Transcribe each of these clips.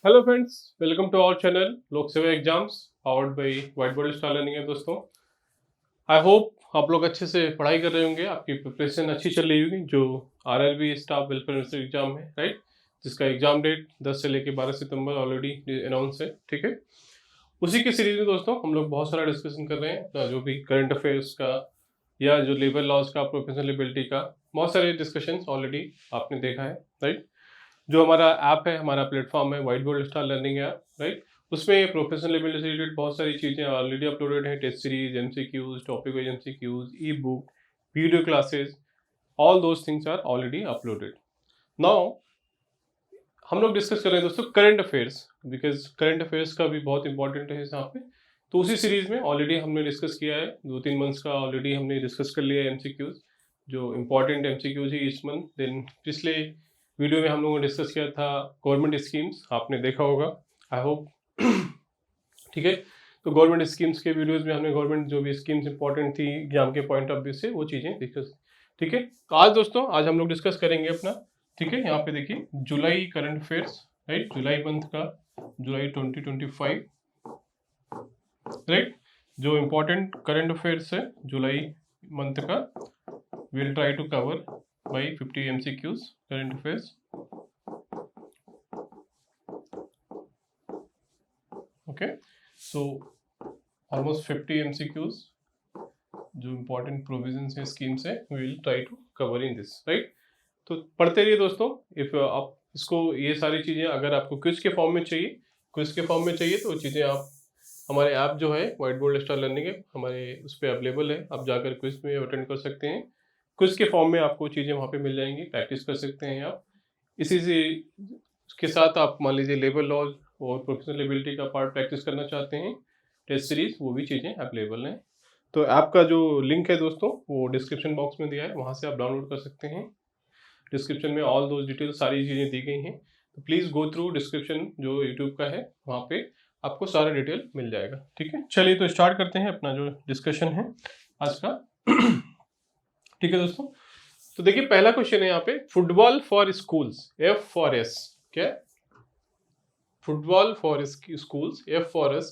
Hello friends, welcome to our channel Lok Seva exams powered by white board star learning है। दोस्तों, I hope आप लोग अच्छे से पढ़ाई कर रहे होंगे, आपकी प्रिपरेशन अच्छी चल रही होगी। जो आरआरबी स्टाफ वेलफेयर एग्जाम है, राइट, जिसका एग्जाम डेट 10 से लेकर 12 सितंबर ऑलरेडी अनाउंस है। ठीक है, उसी की सीरीज में दोस्तों हम लोग बहुत सारा डिस्कशन कर रहे हैं, जो भी करंट अफेयर्स का या जो लेबर लॉज का, प्रोफेशनल लिबिलिटी का, बहुत सारे डिस्कशन ऑलरेडी आपने देखा है, राइट। जो हमारा ऐप है, हमारा प्लेटफॉर्म है white board star learning app, right. उसमें प्रोफेशनल लेवल से रिलेटेड बहुत सारी चीज़ें ऑलरेडी अपलोडेड हैं। Test series, MCQs, topic wise MCQs, e book, video classes, all those things are already uploaded. Now हम लोग डिस्कस कर रहे हैं दोस्तों current affairs, because current affairs का भी बहुत इंपॉर्टेंट है यहाँ पे। तो उसी सीरीज में ऑलरेडी हमने डिस्कस किया है, 2-3 मंथ्स का ऑलरेडी हमने डिस्कस कर लिया है एमसीक्यूज, जो इम्पोर्टेंट एमसीक्यूज है इस मंथ। देन पिछले वीडियो में हम लोगों ने डिस्कस किया था गवर्नमेंट स्कीम्स, आपने देखा होगा, आई होप। ठीक है, तो गवर्नमेंट स्कीम्स के वीडियोस में हमने गवर्नमेंट जो भी स्कीम्स इंपॉर्टेंट थी एग्जाम के पॉइंट ऑफ व्यू से, वो चीज़ें डिस्कस। ठीक है, तो आज दोस्तों, आज हम लोग डिस्कस करेंगे अपना, ठीक है, यहाँ पे देखिए जुलाई करंट अफेयर्स, राइट, जुलाई मंथ का, जुलाई 2025, राइट। जो इम्पोर्टेंट करंट अफेयर्स है जुलाई मंथ का, we'll try to cover by 50 MCQs current affairs. Okay, so almost 50 MCQs जो important provisions है स्कीम से, we will try to cover in this, right? तो पढ़ते रहिए दोस्तों। इफ आप इसको, ये सारी चीज़ें अगर आपको क्विज के फॉर्म में चाहिए, क्विज के फॉर्म में चाहिए, तो वो चीज़ें आप हमारे ऐप जो है व्हाइट बोर्ड स्टार लर्निंग है, हमारे उस पर अवेलेबल है। आप जाकर क्विज में अटेंड कर सकते हैं, क्विज के फॉर्म में आपको चीज़ें वहाँ पे मिल जाएंगी, प्रैक्टिस कर सकते हैं आप। इसी से के साथ आप मान लीजिए लेबर लॉज और प्रोफेशनल एबिलिटी का पार्ट प्रैक्टिस करना चाहते हैं, टेस्ट सीरीज, वो भी चीज़ें अवेलेबल हैं। तो ऐप का जो लिंक है दोस्तों, वो डिस्क्रिप्शन बॉक्स में दिया है, वहाँ से आप डाउनलोड कर सकते हैं। डिस्क्रिप्शन में ऑल दो डिटेल सारी चीज़ें दी गई हैं, तो प्लीज़ गो थ्रू डिस्क्रिप्शन जो यूट्यूब का है, वहाँ पे आपको सारा डिटेल मिल जाएगा। ठीक है, चलिए तो स्टार्ट करते हैं अपना जो डिस्कशन है आज का। ठीक है दोस्तों, तो देखिए पहला क्वेश्चन है यहाँ पे, football for schools, F for S, क्या? Football for schools, F for S,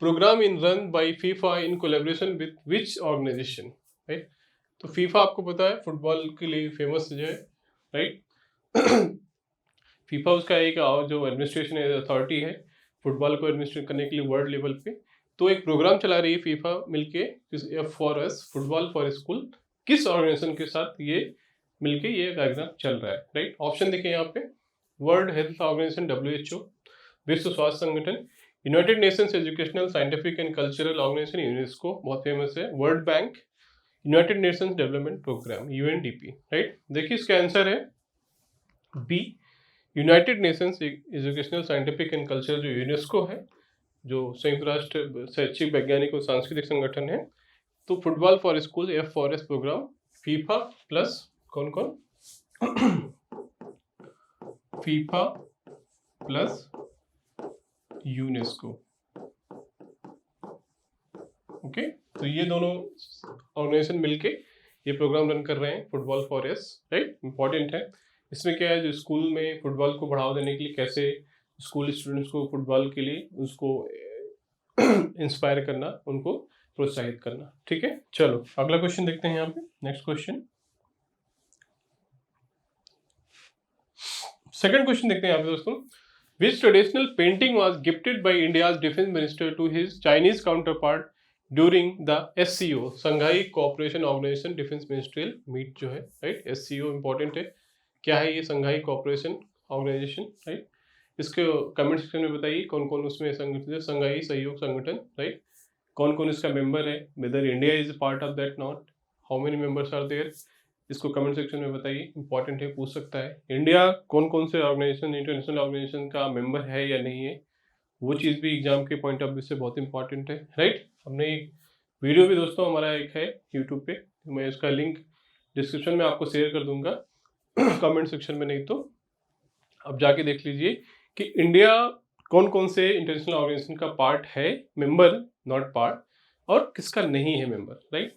programme in run by FIFA in collaboration with which organisation, right. तो फीफा आपको पता है फुटबॉल के लिए फेमस जो है, राइट। फीफा उसका एक जो एडमिनिस्ट्रेशन अथॉरिटी है फुटबॉल को एडमिनिस्ट्रेट करने के लिए वर्ल्ड लेवल पे। तो एक प्रोग्राम चला रही है फीफा मिलके, F for S, football for school, किस ऑर्गेनाइजेशन के साथ ये मिलके ये कार्यक्रम चल रहा है, राइट। ऑप्शन देखिए यहाँ पे, वर्ल्ड हेल्थ ऑर्गेनाइजेशन WHO, विश्व स्वास्थ्य संगठन, United Nations Educational Scientific and cultural Organization UNESCO, बहुत फेमस है, World Bank, United Nations Development Programme UNDP, right. देखिए इसका आंसर है B, United Nations Educational Scientific and Cultural, जो यूनेस्को है, जो संयुक्त राष्ट्र शैक्षिक वैज्ञानिक और सांस्कृतिक संगठन है। तो football for school, F for S programme, FIFA plus कौन कौन, फीफा प्लस यूनेस्को। ओके, तो ये दोनों ऑर्गेनाइजेशन मिलके ये प्रोग्राम रन कर रहे हैं, football for S, right. Important है। इसमें क्या है, जो स्कूल में फुटबॉल को बढ़ावा देने के लिए कैसे स्कूल स्टूडेंट्स को फुटबॉल के लिए उसको इंस्पायर करना, उनको प्रोत्साहित करना। ठीक है, चलो अगला क्वेश्चन देखते हैं यहाँ पे, नेक्स्ट क्वेश्चन, सेकंड क्वेश्चन देखते हैं यहाँ पे दोस्तों, which traditional painting was gifted by India's defense minister to his Chinese counterpart during the SCO, Shanghai Cooperation Organization Defense Ministerial Meet जो है, राइट। SCO इंपॉर्टेंट है, क्या है ये संघाई कोऑपरेशन ऑर्गेनाइजेशन, राइट। इसके कमेंट सेक्शन में बताइए कौन कौन उसमें संगठन है, संघाई सहयोग संगठन, राइट। कौन कौन इसका मेंबर है, whether India is part of that not, how many members are there, इसको कमेंट सेक्शन में बताइए, इंपॉर्टेंट है, पूछ सकता है। इंडिया कौन कौन से ऑर्गेनाइजेशन, इंटरनेशनल ऑर्गेनाइजेशन का मेंबर है या नहीं है, वो चीज़ भी एग्जाम के पॉइंट ऑफ व्यू से बहुत इंपॉर्टेंट है, राइट। हमने एक वीडियो भी दोस्तों हमारा एक है यूट्यूब पे, मैं इसका लिंक डिस्क्रिप्शन में आपको शेयर कर दूंगा, कमेंट सेक्शन में नहीं तो आप जाके देख लीजिए कि इंडिया कौन कौन से इंटरनेशनल ऑर्गेनाइजेशन का पार्ट है, मेंबर नॉट पार्ट, और किसका नहीं है मेंबर, राइट।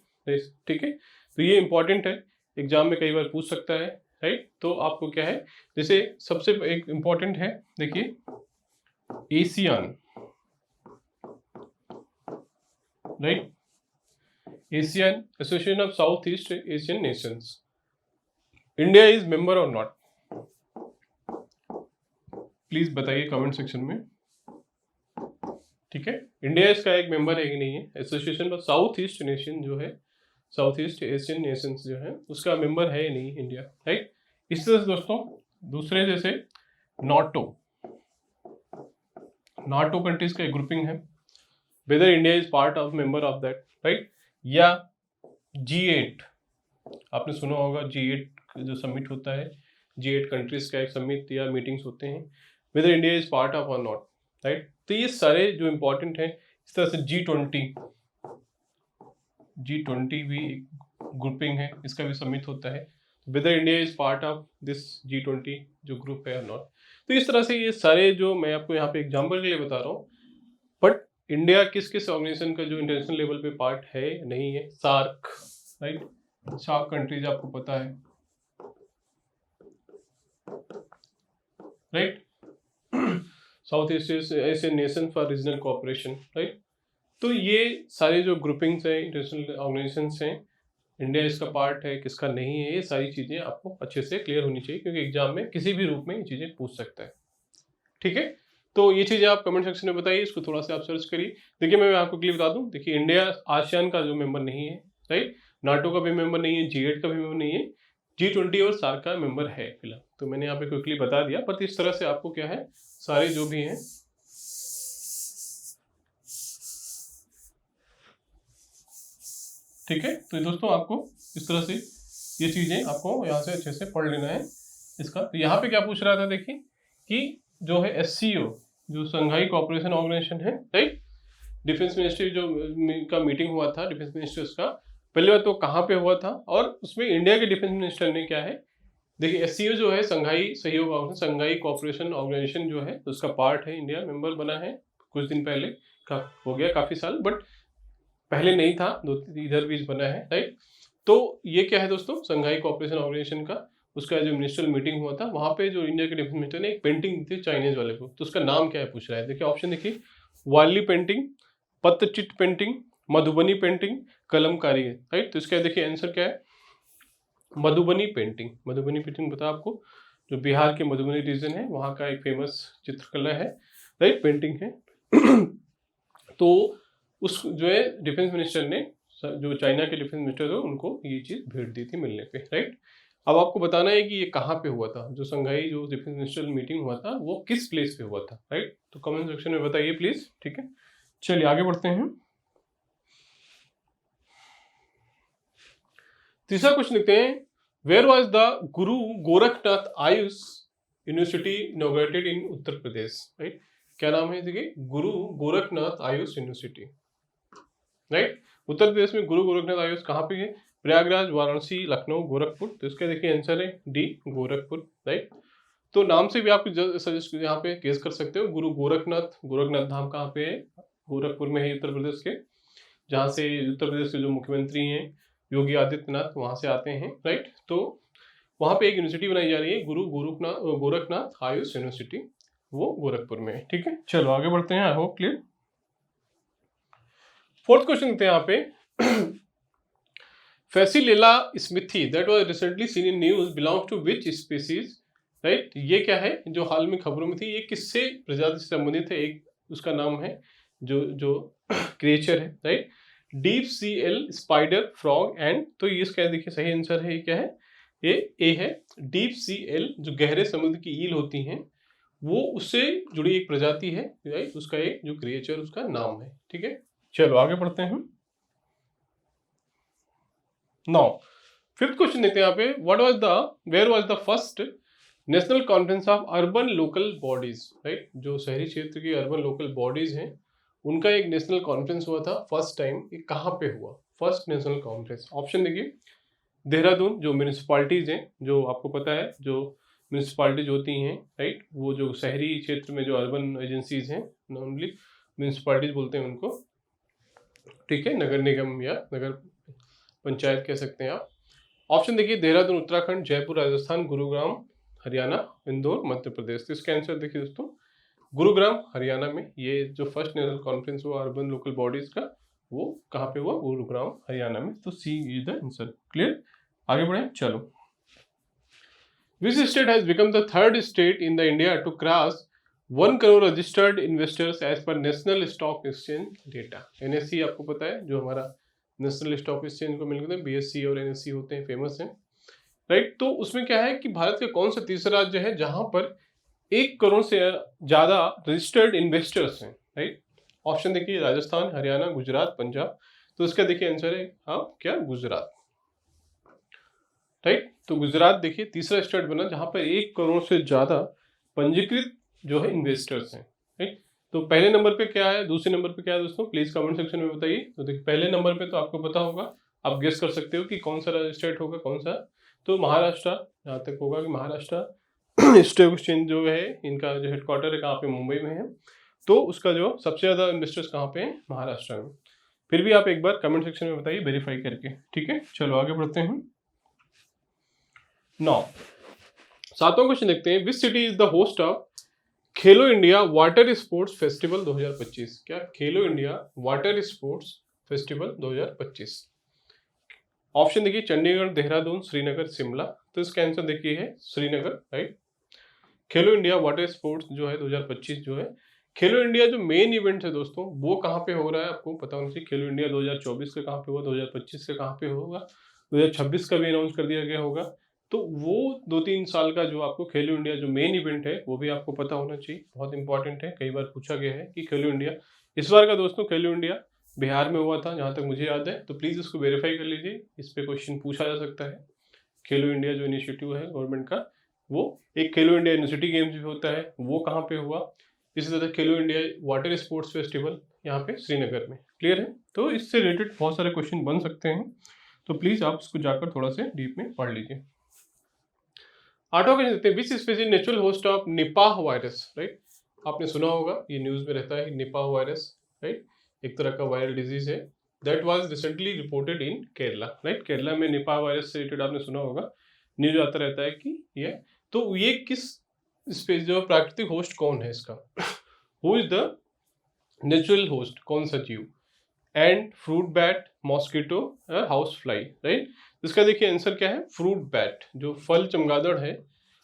ठीक है, तो ये इंपॉर्टेंट है, एग्जाम में कई बार पूछ सकता है, राइट। तो आपको क्या है, जैसे सबसे एक इम्पॉर्टेंट है, देखिए ASEAN, right? ASEAN, Association of Southeast Asian Nations. India is member or not? Please बताइए कमेंट सेक्शन में, ठीक है? इंडिया इसका एक मेंबर है कि नहीं है? Association of south east nation जो है, साउथ ईस्ट एशियन नेशंस जो है, उसका मेंबर है या नहीं इंडिया, राइट? इस तरह से दोस्तों दूसरे जैसे नाटो कंट्रीज का एक ग्रुपिंग है, whether India is part of member of that, right? या G8, आपने सुना होगा G8 जो समिट होता है, G8 कंट्रीज का एक समिट या मीटिंग्स होते हैं, weather India is part of और नॉट, राइट? तो ये सारे जो इम्पोर्टेंट हैं, इस तरह से G20 भी ग्रुपिंग है, इसका भी समिट होता है, whether India is part of this G20 जो ग्रुप है और नॉट। तो इस तरह से ये सारे जो मैं आपको यहाँ पे एग्जाम्पल के लिए बता रहा हूँ, बट इंडिया किस किस ऑर्गेनाइजेशन का जो इंटरनेशनल लेवल पे पार्ट है नहीं है? SAARC, right? सार्क कंट्रीज आपको पता है, right? South east Asian nation for regional cooperation, right? तो ये सारे जो ग्रुपिंग्स हैं, इंटरनेशनल ऑर्गेनाइजेशंस हैं, इंडिया इसका पार्ट है, किसका नहीं है, ये सारी चीज़ें आपको अच्छे से क्लियर होनी चाहिए, क्योंकि एग्जाम में किसी भी रूप में ये चीज़ें पूछ सकता है, ठीक है? तो ये चीज़ें आप कमेंट सेक्शन में बताइए, इसको थोड़ा सा आप सर्च करिए। देखिए मैं आपको क्लियर बता दूं, देखिए इंडिया आसियान का जो मेंबर नहीं है, राइट? नाटो का भी मेंबर नहीं है, G8 का भी मेंबर नहीं है, G20 और सार्क का मेंबर है फिलहाल। तो मैंने यहाँ पे क्विकली बता दिया, पर इस तरह से आपको क्या है, सारे जो भी हैं ठीक है। तो दोस्तों आपको इस तरह से ये चीज़ें आपको यहाँ से अच्छे से पढ़ लेना है इसका। तो यहाँ पे क्या पूछ रहा था, देखिए कि जो है SCO जो संघाई कोऑपरेशन ऑर्गेनाइजेशन है, राइट? डिफेंस मिनिस्ट्री जो का मीटिंग हुआ था डिफेंस मिनिस्टर्स का, पहले बात तो कहाँ पे हुआ था और उसमें इंडिया के डिफेंस मिनिस्टर ने क्या है, देखिए SCO जो है संघाई सहयोग संघाई कोऑपरेशन ऑर्गेनाइजेशन जो है उसका पार्ट है, इंडिया मेंबर बना है कुछ दिन पहले हो गया काफ़ी साल, बट पहले नहीं था, इधर भी बना है, राइट? तो ये क्या है दोस्तों, संघाई कोऑपरेशन ऑर्गेनाइजेशन का उसका जो मिनिस्ट्रियल मीटिंग हुआ था, वहाँ पे जो इंडिया के डिफेंस मिनिस्टर ने एक पेंटिंग दी थी चाइनीज वाले को, तो उसका नाम क्या है पूछ रहा है। देखिए ऑप्शन देखिए, वाली painting, Pattachitra painting, Madhubani painting, Kalamkari है, राइट? तो इसका देखिए आंसर क्या है, मधुबनी पेंटिंग। मधुबनी पेंटिंग बता आपको, जो बिहार के मधुबनी रीजन है वहाँ का एक फेमस चित्रकला है, राइट? पेंटिंग है। तो उस जो है डिफेंस मिनिस्टर ने, जो चाइना के डिफेंस मिनिस्टर है उनको ये चीज़ भेंट दी थी मिलने पे, राइट? अब आपको बताना है कि ये कहाँ पे हुआ था, जो संघाई जो डिफेंस मिनिस्टर मीटिंग हुआ था वो किस प्लेस पे हुआ था, राइट? तो कमेंट सेक्शन में बताइए प्लीज, ठीक है? चलिए आगे बढ़ते हैं। तीसरा क्वेश्चन लिखते हैं, where was the Guru Gorakhnath Ayush university inaugurated in Uttar Pradesh, right? क्या नाम है, देखिए गुरु गोरखनाथ आयुष यूनिवर्सिटी, राइट? उत्तर प्रदेश में गुरु गोरखनाथ आयुष कहाँ पे है, प्रयागराज, वाराणसी, लखनऊ, गोरखपुर। तो इसका देखिए आंसर है डी, गोरखपुर, राइट? तो नाम से भी आप सजेस्ट यहाँ पे गेस कर सकते हो, गुरु गोरखनाथ, गोरखनाथ धाम कहाँ पे है, गोरखपुर में है उत्तर प्रदेश के, जहाँ से उत्तर प्रदेश के जो मुख्यमंत्री हैं योगी आदित्यनाथ वहाँ से आते हैं, राइट? तो वहाँ पे एक यूनिवर्सिटी बनाई जा रही है, गुरु गोरखनाथ आयुष यूनिवर्सिटी, वो गोरखपुर में है, ठीक है? चलो आगे बढ़ते हैं, I hope clear. Fourth question देखते हैं यहाँ पे, फैसिलेला स्मिथी that was recently seen in news belongs to which species, right? ये क्या है जो हाल में खबरों में थी, ये किससे प्रजाति से संबंधित है, एक उसका नाम है जो क्रिएचर है, right? Deep sea L spider frog and, तो ये इसका देखिए सही आंसर है, ये क्या है, ये ए है, डीप सी एल जो गहरे समुद्र की ईल होती हैं वो उससे जुड़ी एक प्रजाति है, राइट? उसका एक जो क्रिएचर उसका नाम है, ठीक है? चलो आगे बढ़ते हैं। नाउ फिफ्थ क्वेश्चन देखते हैं यहाँ पे, where was the first national conference of urban local bodies, right? जो शहरी क्षेत्र की अर्बन लोकल बॉडीज हैं उनका एक नेशनल कॉन्फ्रेंस हुआ था फर्स्ट टाइम, ये कहाँ पे हुआ फर्स्ट नेशनल कॉन्फ्रेंस? ऑप्शन देखिए, देहरादून, जो म्यूनिसिपालिटीज हैं, जो आपको पता है जो म्यूनिसिपालिटीज होती हैं, राइट? वो जो शहरी क्षेत्र में जो अर्बन एजेंसीज हैं, नॉर्मली म्यूनिसिपालिटीज बोलते हैं उनको, ठीक है? नगर निगम या नगर पंचायत कह सकते हैं आप। ऑप्शन देखिए, देहरादून उत्तराखंड, जयपुर राजस्थान, गुरुग्राम हरियाणा, इंदौर मध्य प्रदेश। तो इसका आंसर देखिए दोस्तों, गुरुग्राम हरियाणा में। ये जो फर्स्ट नेशनल कॉन्फ्रेंस हुआ अर्बन लोकल बॉडीज का, वो कहाँ पे हुआ? गुरुग्राम हरियाणा में। तो सी इज द आंसर। क्लियर? आगे बढ़े, चलो। Which state has become the third state in the India to cross 1 crore registered investors as per National Stock Exchange data? NSE आपको पता है, जो हमारा नेशनल स्टॉक एक्सचेंज को मिलकर BSE और NSE होते हैं, फेमस हैं, राइट। तो उसमें क्या है कि भारत का कौन सा तीसरा राज्य है जहां पर 1 करोड़ से ज्यादा रजिस्टर्ड इन्वेस्टर्स हैं, राइट। ऑप्शन देखिए, राजस्थान, हरियाणा, गुजरात, पंजाब। तो इसका देखिए आंसर है हाँ क्या? गुजरात, राइट। तो गुजरात देखिए तीसरा स्टेट बना जहां पर 1 करोड़ से ज्यादा पंजीकृत जो है इन्वेस्टर्स हैं, राइट। तो पहले नंबर पे क्या है, दूसरे नंबर पे क्या है दोस्तों? प्लीज कमेंट सेक्शन में बताइए। तो देखिए पहले नंबर पे तो आपको पता होगा, आप गेस कर सकते हो कि कौन सा स्टेट होगा, कौन सा। तो महाराष्ट्र, जहाँ तक होगा कि महाराष्ट्र स्टॉक एक्सचेंज जो है इनका जो हेडक्वार्टर है कहाँ पे? मुंबई में है। तो उसका जो सबसे ज्यादा इन्वेस्टर्स कहाँ पे हैं? महाराष्ट्र में। फिर भी आप एक बार कमेंट सेक्शन में बताइए वेरीफाई करके, ठीक है। चलो आगे बढ़ते हैं। 9 सातवां क्वेश्चन देखते हैं। Which city is the host of Khelo India water sports festival 2025? क्या खेलो India water sports festival 2025? Option देखिए, चंडीगढ़, देहरादून, श्रीनगर, शिमला। तो इसका आंसर देखिए है श्रीनगर, राइट। खेलो इंडिया वाटर स्पोर्ट्स जो है 2025 जो है, खेलो इंडिया जो मेन इवेंट है दोस्तों, वो कहाँ पे हो रहा है आपको पता होना चाहिए। खेलो इंडिया 2024 का कहाँ पे होगा, 2025 का कहाँ पे होगा, 2026 का भी अनाउंस कर दिया गया होगा। तो वो 2-3 साल का जो आपको खेलो इंडिया जो मेन इवेंट है वो भी आपको पता होना चाहिए, बहुत इंपॉर्टेंट है। कई बार पूछा गया है कि खेलो इंडिया, इस बार का दोस्तों खेलो इंडिया बिहार में हुआ था जहाँ तक मुझे याद है। तो प्लीज़ इसको वेरीफाई कर लीजिए, इस पे क्वेश्चन पूछा जा सकता है। खेलो इंडिया जो इनिशिएटिव है गवर्नमेंट का, वो एक खेलो इंडिया यूनिवर्सिटी गेम्स भी होता है, वो कहाँ पे हुआ। इसी तरह खेलो इंडिया वाटर स्पोर्ट्स फेस्टिवल यहाँ पे श्रीनगर में। क्लियर है? तो इससे रिलेटेड बहुत सारे क्वेश्चन बन सकते हैं, तो प्लीज़ आप इसको जाकर थोड़ा सा डीप में पढ़ लीजिए। 8वां क्वेश्चन देखते हैं। Which species natural host of Nipah virus, right. आपने सुना होगा, ये न्यूज़ में रहता है निपाह वायरस, राइट। एक तरह का वायरल डिजीज है that was recently reported in Kerala, right. Kerala में निपाह वायरस से रिलेटेड आपने सुना होगा, न्यूज आता रहता है कि ये। तो ये किस स्पीशीज जो प्राकृतिक होस्ट कौन है इसका? Who is the natural host, कौन सा जीव? And fruit bat, mosquito, house fly, right. इसका देखिए आंसर क्या है? फ्रूट बैट, जो फल चमगादड़ है,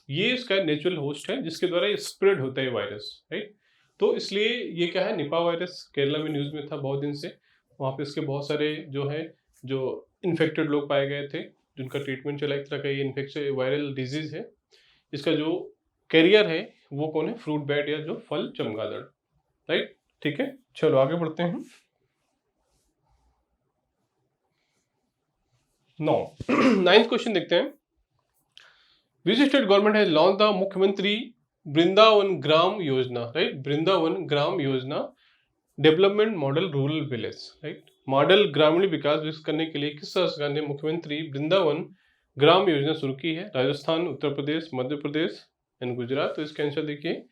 ये इसका नेचुरल होस्ट है जिसके द्वारा ये स्प्रेड होता है वायरस, राइट। तो इसलिए ये क्या है, निपा वायरस केरला में न्यूज़ में था बहुत दिन से। वहाँ पे इसके बहुत सारे जो है जो इन्फेक्टेड लोग पाए गए थे, जिनका ट्रीटमेंट चला। एक तरह का ये इन्फेक्शन वायरल डिजीज है। इसका जो कैरियर है वो कौन है? फ्रूट बैट या जो फल चमगादड़, राइट। ठीक है, चलो आगे बढ़ते हैं। 9th क्वेश्चन देखते हैं। विच state government has launch the मुख्यमंत्री Vrindavan Gram Yojana, right. Vrindavan Gram Yojana development model rural village, right. Model ग्रामीण विकास विकसित करने के लिए किस सरकार ने मुख्यमंत्री वृंदावन ग्राम योजना शुरू की है? राजस्थान, उत्तर प्रदेश, मध्य प्रदेश एंड गुजरात। तो इसका आंसर देखिए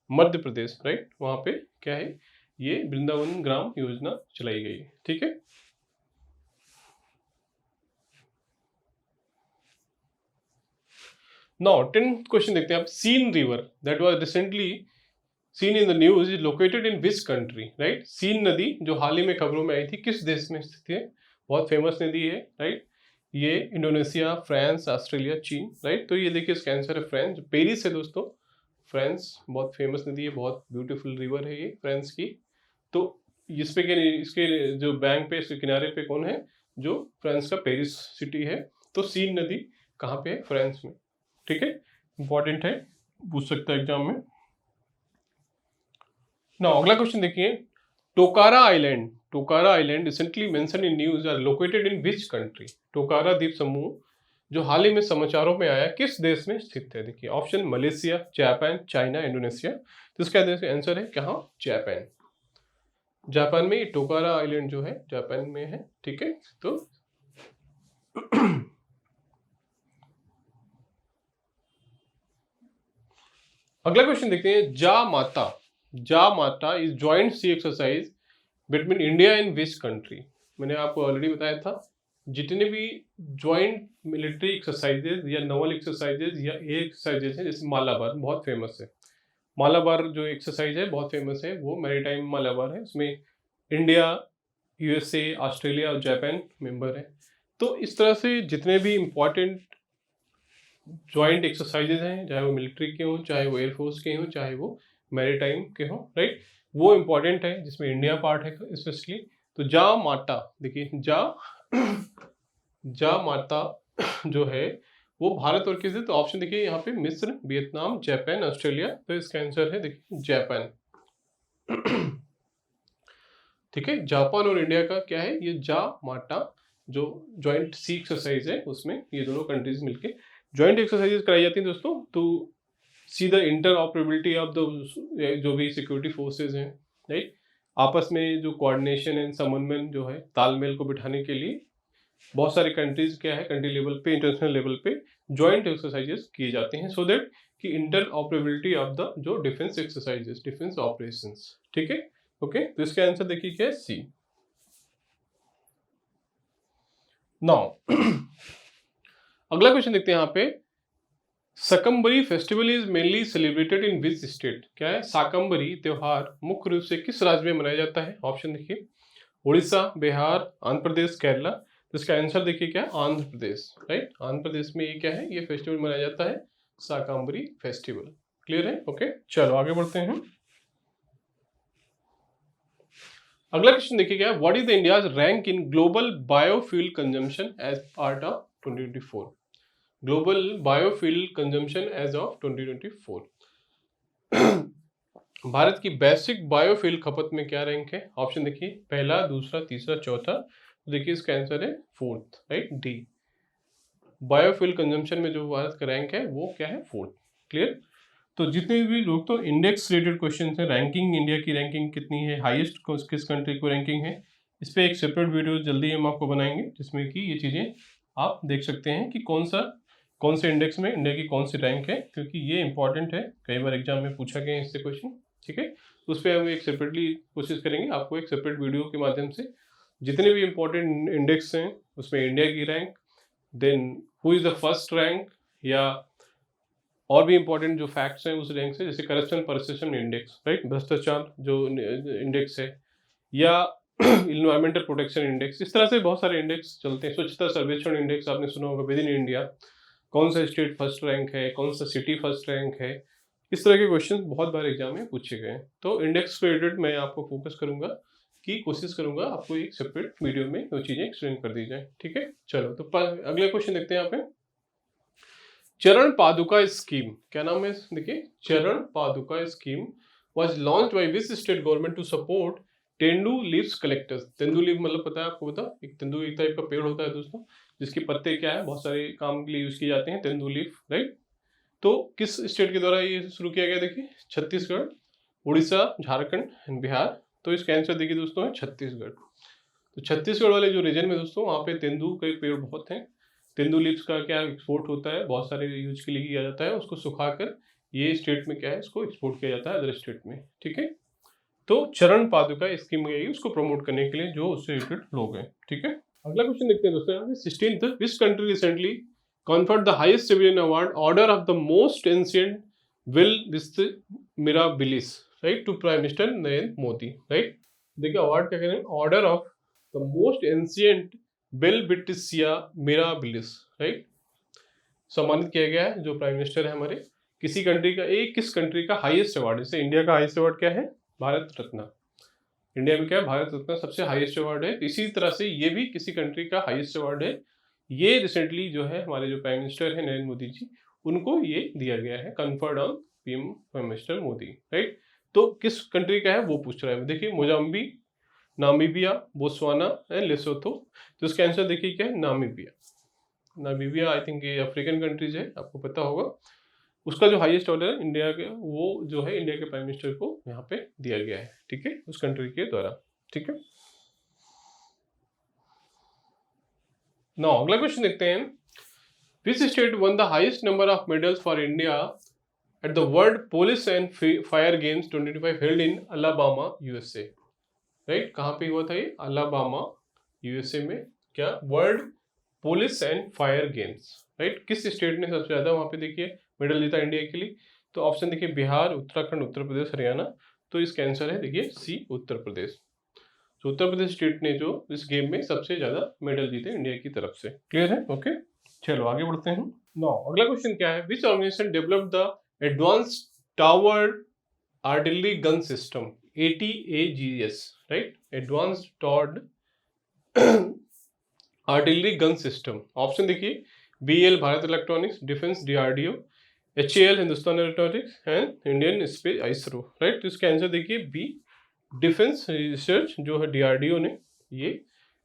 मध्य प्रदेश, राइट। वहां पे क्या है, ये वृंदावन ग्राम योजना चलाई गई है, ठीक है। Now 10th क्वेश्चन देखते हैं आप। Seine river that was recently seen in the news is located in which country, right. Seine नदी जो हाल ही में खबरों में आई थी, किस देश में स्थित है? बहुत फेमस नदी है, राइट। ये इंडोनेशिया, फ्रांस, ऑस्ट्रेलिया, चीन, राइट। तो ये देखिए इसका आंसर है फ्रांस, पेरिस है दोस्तों। फ्रांस बहुत फेमस नदी है, बहुत ब्यूटीफुल रिवर है ये फ्रांस की। तो इस पे इसके जो बैंक पे, इसके किनारे पे कौन है? जो फ्रांस का पेरिस सिटी है। तो सीन नदी कहाँ पे है? फ्रांस में, ठीक है। इंपॉर्टेंट है, पूछ सकता है एग्जाम में ना। अगला क्वेश्चन देखिए। Tokara island recently mention in news are located in which country? Tokara द्वीप समूह जो हाल ही में समाचारों में आया, किस देश में स्थित है? देखिए option Malaysia, Japan, China, Indonesia. तो इसका आंसर है कहाँ? जापान। जापान में टोकारा आइलैंड जो है जापान में है, ठीक है। तो अगला क्वेश्चन देखते हैं। जा माता is joint sea exercise between India and which country? मैंने आपको ऑलरेडी बताया था, जितने भी जॉइंट मिलिट्री एक्सरसाइजेज या नवल एक्सरसाइजेज या एयर एक्सरसाइजेज हैं, जैसे मालाबार बहुत फेमस है, मालाबार जो एक्सरसाइज है बहुत फेमस है, वो मैरीटाइम मालाबार है। उसमें इंडिया, यूएसए, ऑस्ट्रेलिया और जापान मेंबर है। तो इस तरह से जितने भी इम्पोर्टेंट जॉइंट एक्सरसाइजेज हैं, चाहे वो मिलिट्री के हों, चाहे वो एयरफोर्स के हों, चाहे वो मैरीटाइम के हों, राइट, वो इम्पोर्टेंट है जिसमें इंडिया पार्ट है स्पेशली। तो जा माटा, देखिए जा जा माता जो है वो भारत और किस है, तो ऑप्शन देखिए यहाँ पे मिस्र, वियतनाम, जापान, ऑस्ट्रेलिया। तो इसका आंसर है देखिए जापान। ठीक है, जापान और इंडिया का क्या है, ये जा माटा जो जॉइंट सी एक्सरसाइज है, उसमें ये दोनों कंट्रीज मिलके जॉइंट एक्सरसाइजेज कराई जाती हैं दोस्तों, to see the interoperability of the जो भी सिक्योरिटी फोर्सेज हैं, राइट, आपस में जो कोऑर्डिनेशन एंड समन्वय जो है, तालमेल को बिठाने के लिए बहुत सारे कंट्रीज क्या है, कंट्री लेवल पे, इंटरनेशनल लेवल पे जॉइंट एक्सरसाइजेस किए जाते हैं, सो दैट कि इंटर ऑपरेबिलिटी ऑफ द जो डिफेंस एक्सरसाइजेस, डिफेंस ऑपरेशंस। ठीक है, ओके, तो इसका आंसर देखिए क्या है, सी। नाउ अगला क्वेश्चन देखते हैं यहाँ पे, Shakambhari festival is mainly celebrated in which state. क्या है, शाकंभरी त्योहार मुख्य रूप से किस राज्य में मनाया जाता है? ऑप्शन देखिए, उड़ीसा, बिहार, आंध्र प्रदेश, केरला। तो इसका आंसर देखिए क्या है, आंध्र प्रदेश, राइट। आंध्र प्रदेश में ये क्या है, ये फेस्टिवल मनाया जाता है, शाकंभरी फेस्टिवल। क्लियर है, ओके, चलो आगे बढ़ते हैं। अगला क्वेश्चन देखिए क्या है, what is the India's rank in global biofuel consumption as part of 2024। Global biofuel consumption as of 2024 Bharat की बेसिक बायोफ्यूल खपत में क्या रैंक है? ऑप्शन देखिए, पहला, दूसरा, तीसरा, चौथा। तो देखिए इसका आंसर है fourth, right, D. Biofuel consumption में जो भारत का रैंक है वो क्या है, फोर्थ। क्लियर। तो जितने भी लोग तो इंडेक्स रिलेटेड क्वेश्चन है, रैंकिंग, इंडिया की रैंकिंग कितनी है, हाईएस्ट किस कंट्री को रैंकिंग है, इस पर एक सेपरेट वीडियो जल्दी हम आपको बनाएंगे, जिसमें कि ये चीज़ें आप देख सकते हैं कि कौन से इंडेक्स में इंडिया की कौन सी रैंक है, क्योंकि ये इंपॉर्टेंट है, कई बार एग्जाम में पूछा गया है इससे क्वेश्चन। ठीक है, तो उस पर हम एक सेपरेटली कोशिश करेंगे आपको एक सेपरेट वीडियो के माध्यम से जितने भी इंपॉर्टेंट इंडेक्स हैं उसमें इंडिया की rank, then who is the first rank, या और भी इंपॉर्टेंट जो फैक्ट्स हैं उस रैंक से, जैसे करप्शन परसेप्शन इंडेक्स, राइट, भ्रष्टाचार जो इंडेक्स है, या इन्वायरमेंटल प्रोटेक्शन इंडेक्स। इस तरह से बहुत सारे इंडेक्स चलते हैं। स्वच्छता सर्वेक्षण इंडेक्स आपने सुना होगा, विद इन इंडिया कौन सा स्टेट फर्स्ट रैंक है, कौन सा सिटी फर्स्ट रैंक है, इस तरह के क्वेश्चन बहुत बार एग्जाम में पूछे गए हैं। तो इंडेक्स रिलेटेड मैं आपको फोकस करूंगा, कि कोशिश करूंगा आपको एक सेपरेट वीडियो में वो चीजें एक्सप्लेन कर दी जाए। ठीक है, चलो तो अगले क्वेश्चन देखते हैं यहाँ पे, चरण पादुका स्कीम, क्या नाम है, देखिए, Charan Paduka scheme was launched by which state government to support tendu leaves collectors. Tendu leaf मतलब पता है आपको, बताओ, एक तेंदू एक टाइप का पेड़ होता है दोस्तों, जिसके पत्ते क्या है बहुत सारे काम के लिए यूज किए जाते हैं, तेंदू लीव, राइट। तो किस स्टेट के द्वारा ये शुरू किया गया, देखिए, छत्तीसगढ़, उड़ीसा, झारखंड एंड बिहार। तो इसका आंसर देखिए दोस्तों है छत्तीसगढ़। तो छत्तीसगढ़ वाले जो रीजन में दोस्तों, वहाँ पे तेंदू के पेड़ बहुत हैं। तेंदू लीव्स का क्या एक्सपोर्ट होता है, बहुत सारे यूज के लिए किया जाता है, उसको सुखाकर ये स्टेट में क्या है, इसको एक्सपोर्ट किया जाता है अदर स्टेट में। ठीक है, तो चरण पादुका स्कीम गई उसको प्रमोट करने के लिए जो उससे रिलेटेड लोग हैं। ठीक है, अगला क्वेश्चन देखते हैं दोस्तों, 16th, which country recently conferred the highest civilian award, Order of the Most Ancient Will Mirabilis, right, to Prime Minister Narendra Modi, right। देखिए अवार्ड क्या करें, order of the most ancient बिल बिटिसिया मिराबिलिस, राइट, सम्मानित किया गया है जो प्राइम मिनिस्टर है हमारे, किसी कंट्री का, किस कंट्री का हाईएस्ट अवार्ड। जैसे इंडिया का हाईएस्ट अवार्ड क्या है, भारत रत्न। इंडिया में क्या है, भारत रत्न सबसे हाईएस्ट अवार्ड है। इसी तरह से ये भी किसी कंट्री का हाईएस्ट अवार्ड है। ये रिसेंटली जो है हमारे जो प्राइम मिनिस्टर है नरेंद्र मोदी जी, उनको ये दिया गया है, conferred on PM prime minister Modi, right. तो किस कंट्री का है वो पूछ रहा है, देखिए, Mozambique, Namibia, Botswana and Lesotho. तो इसका आंसर देखिए क्या है, नामीबिया। नामीबिया आई थिंक ये अफ्रीकन कंट्रीज है, आपको पता होगा। उसका जो हाईएस्ट ऑर्डर है इंडिया के, वो जो है इंडिया के प्राइम मिनिस्टर को यहाँ पे दिया गया है। ठीक है, उस कंट्री के द्वारा। ठीक है, नाउ अगला क्वेश्चन देखते हैं, which state one the highest number of medals for India at the world police and fire games 2025 held in Alabama USA, right. कहाँ पे हुआ था ये, अलाबामा यूएसए में, क्या, world police and fire games, right. किस स्टेट ने सबसे ज्यादा वहां पे देखिए मेडल जीता इंडिया के लिए, तो ऑप्शन देखिए बिहार, उत्तराखंड, उत्तर प्रदेश, हरियाणा। तो इसका आंसर है देखिए सी, उत्तर प्रदेश। तो उत्तर प्रदेश स्टेट ने जो इस गेम में सबसे ज्यादा मेडल जीते इंडिया की तरफ से। क्लियर है? ओके, चलो आगे बढ़ते हैं। नो, अगला क्वेश्चन क्या है? Which organisation developed the advance towed artillery gun system, ATAGS, right? Advance टॉर्ड आर्टिलरी गन सिस्टम। ऑप्शन देखिए BEL Bharat electronics, defence DRDO, HAL Hindustan aeronautics and Indian space ISRO, right? तो इसका आंसर देखिए बी, डिफेंस रिसर्च जो है DRDO ने ये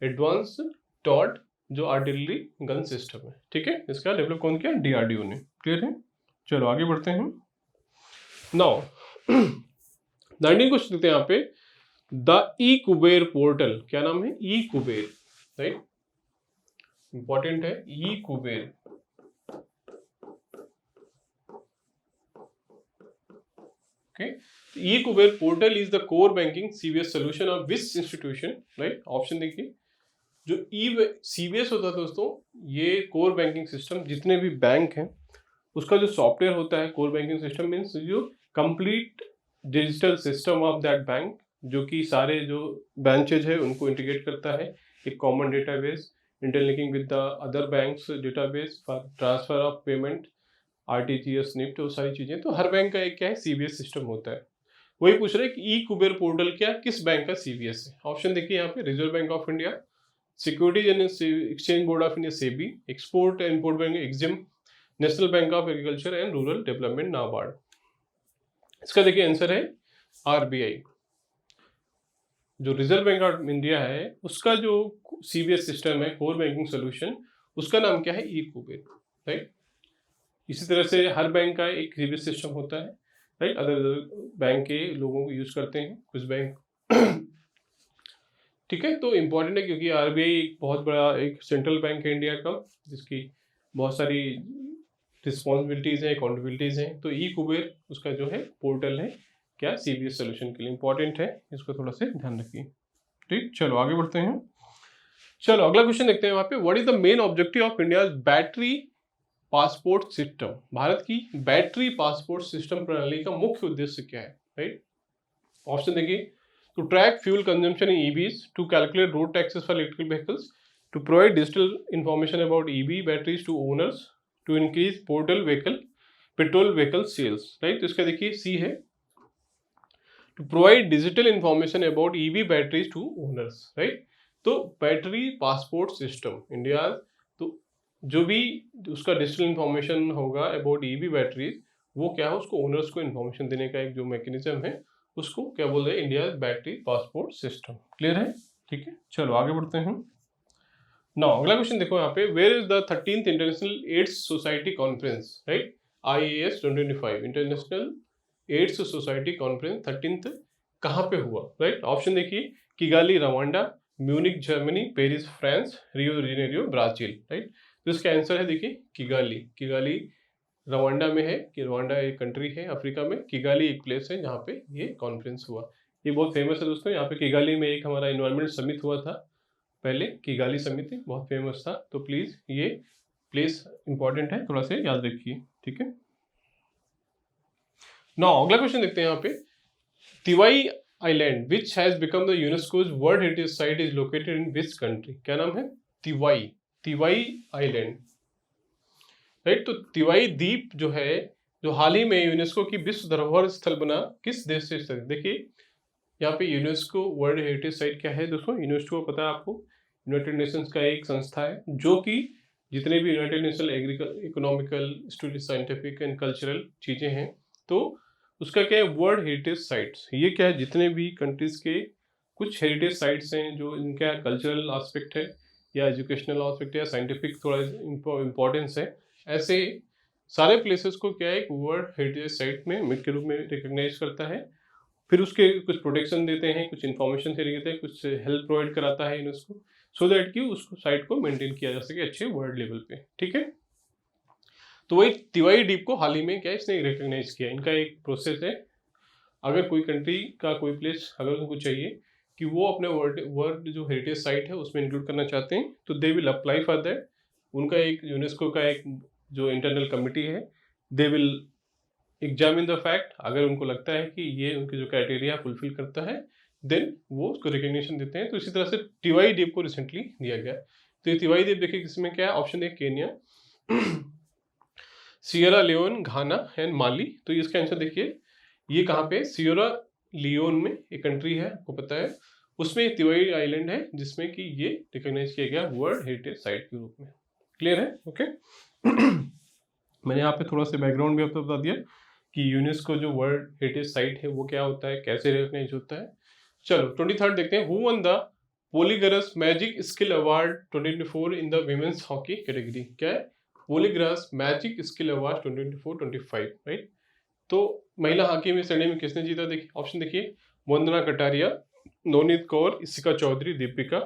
advance toured जो आर्टिलरी गन सिस्टम है, ठीक है, इसका डेवलप कौन किया? DRDO ने। क्लियर है? चलो आगे बढ़ते हैं। नाउ 19 क्वेश्चन देखते हैं यहाँ पे। द ई कुबेर पोर्टल, क्या नाम है? E Kuber, right? इंपॉर्टेंट है E Kuber. Okay, E Kuber portal is the core banking CBS solution of which institution, right? Option देखिए, जो CBS होता है दोस्तों, ये कोर बैंकिंग सिस्टम, जितने भी बैंक हैं उसका जो सॉफ्टवेयर होता है, कोर बैंकिंग सिस्टम मीन्स जो complete digital system of that bank, जो कि सारे जो ब्रांचेज है उनको इंटीग्रेट करता है, एक common database, interlinking with the other banks database for transfer of payment, RTGS, NEFT, वो सारी चीजें। तो हर बैंक का एक क्या है? CBS सिस्टम होता है। वही पूछ रहे हैं कि ई कुबेर पोर्टल क्या किस बैंक का CBS है? ऑप्शन देखिए यहाँ पे, reserve bank of India, securities and exchange board of India SEBI, export and import bank EXIM, national bank of agriculture and rural development NABARD। इसका देखिए आंसर है RBI। जो रिजर्व बैंक ऑफ इंडिया है उसका जो CBS सिस्टम है, core banking solution, उसका नाम क्या है? E Kuber, right? इसी तरह से हर बैंक का एक CBS सिस्टम होता है, राइट? अदर बैंक के लोगों को यूज करते हैं कुछ बैंक। ठीक है, तो इम्पोर्टेंट है क्योंकि RBI एक बहुत बड़ा एक सेंट्रल बैंक है इंडिया का, जिसकी बहुत सारी रिस्पॉन्सिबिलिटीज हैं, अकाउंटेबिलिटीज हैं। तो ई कुबेर उसका जो है पोर्टल है क्या? CBS सोल्यूशन के लिए इंपॉर्टेंट है, इसको थोड़ा सा ध्यान रखिए। ठीक, चलो आगे बढ़ते हैं। चलो अगला क्वेश्चन देखते हैं वहां पे। What is the main objective of India battery passport system? Bharat की बैटरी पासपोर्ट सिस्टम प्रणाली का मुख्य उद्देश्य क्या है, राइट? ऑप्शन देखिए, to track fuel consumption in EVs, to calculate road taxes for electric vehicles, to provide digital information about EV batteries to owners, to increase petrol vehicle sales, right? तो इसका देखिए सी है, to provide digital information about EV batteries to owners, right? तो battery passport system India, तो जो भी उसका digital information होगा अबाउट EV बैटरीज, वो क्या है? उसको ओनर्स को इंफॉर्मेशन देने का एक जो मैकेनिज्म है, उसको क्या बोल रहे हैं? India battery passport system. Clear है? ठीक है, चलो आगे बढ़ते हैं। नाउ अगला क्वेश्चन देखो यहाँ पे, where is the 13th international AIDS society conference, right? IAS 2025 international AIDS society conference 13th कहाँ पे हुआ, राइट? ऑप्शन देखिए, Kigali Rwanda, Munich Germany, Paris France, Rio de Janeiro Brazil, right? तो इसका आंसर है देखिए किगाली रवांडा में है, कि रवांडा एक कंट्री है अफ्रीका में, किगाली एक प्लेस है जहाँ पे ये कॉन्फ्रेंस हुआ। ये बहुत फेमस है दोस्तों। यहाँ पे किगाली में एक हमारा इन्वायरमेंट समिट हुआ था पहले, किगाली समिति, बहुत फेमस था। तो प्लीज ये प्लेस इंपॉर्टेंट है, थोड़ा सा याद रखिए, ठीक है? नाउ अगला क्वेश्चन देखते हैं यहाँ पे, Tiwai island which has become the UNESCO's world heritage site is located in which country? क्या नाम है? Tiwai island, right? तो तिवाई द्वीप जो है, जो हाल ही में यूनेस्को की विश्व धरोहर स्थल बना, किस देश से स्थल? देखिए यहाँ पे यूनेस्को वर्ल्ड हेरिटेज साइट क्या है दोस्तों? यूनेस्को पता है आपको, यूनाइटेड नेशंस का एक संस्था है जो कि जितने भी United national economical, scientific and cultural चीजें हैं, तो उसका क्या है? World heritage sites. ये क्या है? जितने भी कंट्रीज के कुछ हेरिटेज साइट्स हैं जो इनका कल्चरल आस्पेक्ट है या एजुकेशनल आस्पेक्ट है या साइंटिफिक थोड़ा इम्पोर्टेंस है, ऐसे सारे प्लेसेस को क्या है? एक वर्ल्ड हेरिटेज साइट में मिट के रूप में रिकॉग्नाइज करता है। फिर उसके कुछ प्रोटेक्शन देते हैं, कुछ इन्फॉर्मेशन से देते हैं, कुछ हेल्प प्रोवाइड कराता है यूनेस्को, सो दैट कि उसको साइट को मेंटेन किया जा सके अच्छे वर्ल्ड लेवल पे, ठीक है? तो वही तिवाई द्वीप को हाल ही में क्या इसने रिकॉग्नाइज किया। इनका एक प्रोसेस है, अगर कोई कंट्री का कोई प्लेस अगर उनको चाहिए कि वो अपने वर्ल्ड जो हेरिटेज साइट है उसमें इंक्लूड करना चाहते हैं, तो they will apply for that. उनका एक यूनेस्को का एक जो इंटरनल कमिटी है, they will examine the fact, अगर उनको लगता है कि ये उनके जो क्राइटेरिया फुलफिल करता है देन वो उसको रिकग्निशन देते हैं। तो इसी तरह से टीवाई देव को रिसेंटली दिया गया। तो ये टीवाई देव देखिए किसमें क्या है, option A Kenya, Sierra Leone, Ghana and Mali. तो इसका आंसर देखिए ये कहाँ पे, सियरा लियोन में एक कंट्री है, आपको पता है, उसमें तिवाई आइलैंड है जिसमें कि ये रिकॉग्नाइज किया गया वर्ल्ड हेरिटेज साइट के रूप में। क्लियर है? ओके। मैंने यहाँ पे थोड़ा सा बैकग्राउंड भी आपको बता दिया कि यूनेस्को जो वर्ल्ड हेरिटेज साइट है वो क्या होता है, कैसे रिकॉग्नाइज होता है। चलो 23rd देखते हैं। Who won the Poligras magic skill award 2024 in the women's hockey category? क्या है? Poligras magic skill award 2024-25, right. तो महिला हॉकी में श्रेणी में किसने जीता? देखिए ऑप्शन देखिए, वंदना कटारिया, नवनीत कौर, इशिका चौधरी, दीपिका।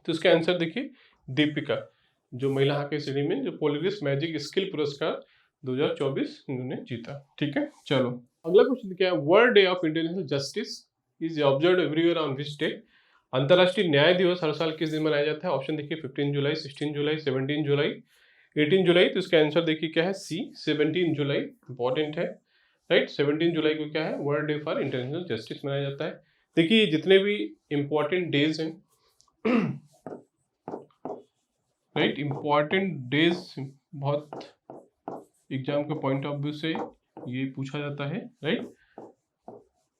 तो इसका आंसर देखिए दीपिका, जो महिला हॉकी श्रेणी में जो पोलीग्रास मैजिक स्किल पुरस्कार 2024 इन्होंने जीता। ठीक है, चलो अगला क्वेश्चन क्या है। World day of international justice is observed every year on which day? अंतर्राष्ट्रीय न्याय दिवस हर साल किस दिन मनाया जाता है? ऑप्शन देखिए 15 जुलाई, 16 जुलाई, 17 जुलाई, 18 जुलाई। तो इसका आंसर देखिए क्या है, सी 17 जुलाई। इंपॉर्टेंट है, राइट। 17 जुलाई को क्या है, world day for international justice मनाया जाता है। देखिए जितने भी इंपॉर्टेंट डेज हैं, राइट, इंपॉर्टेंट डेज बहुत एग्जाम के पॉइंट ऑफ व्यू से ये पूछा जाता है, राइट।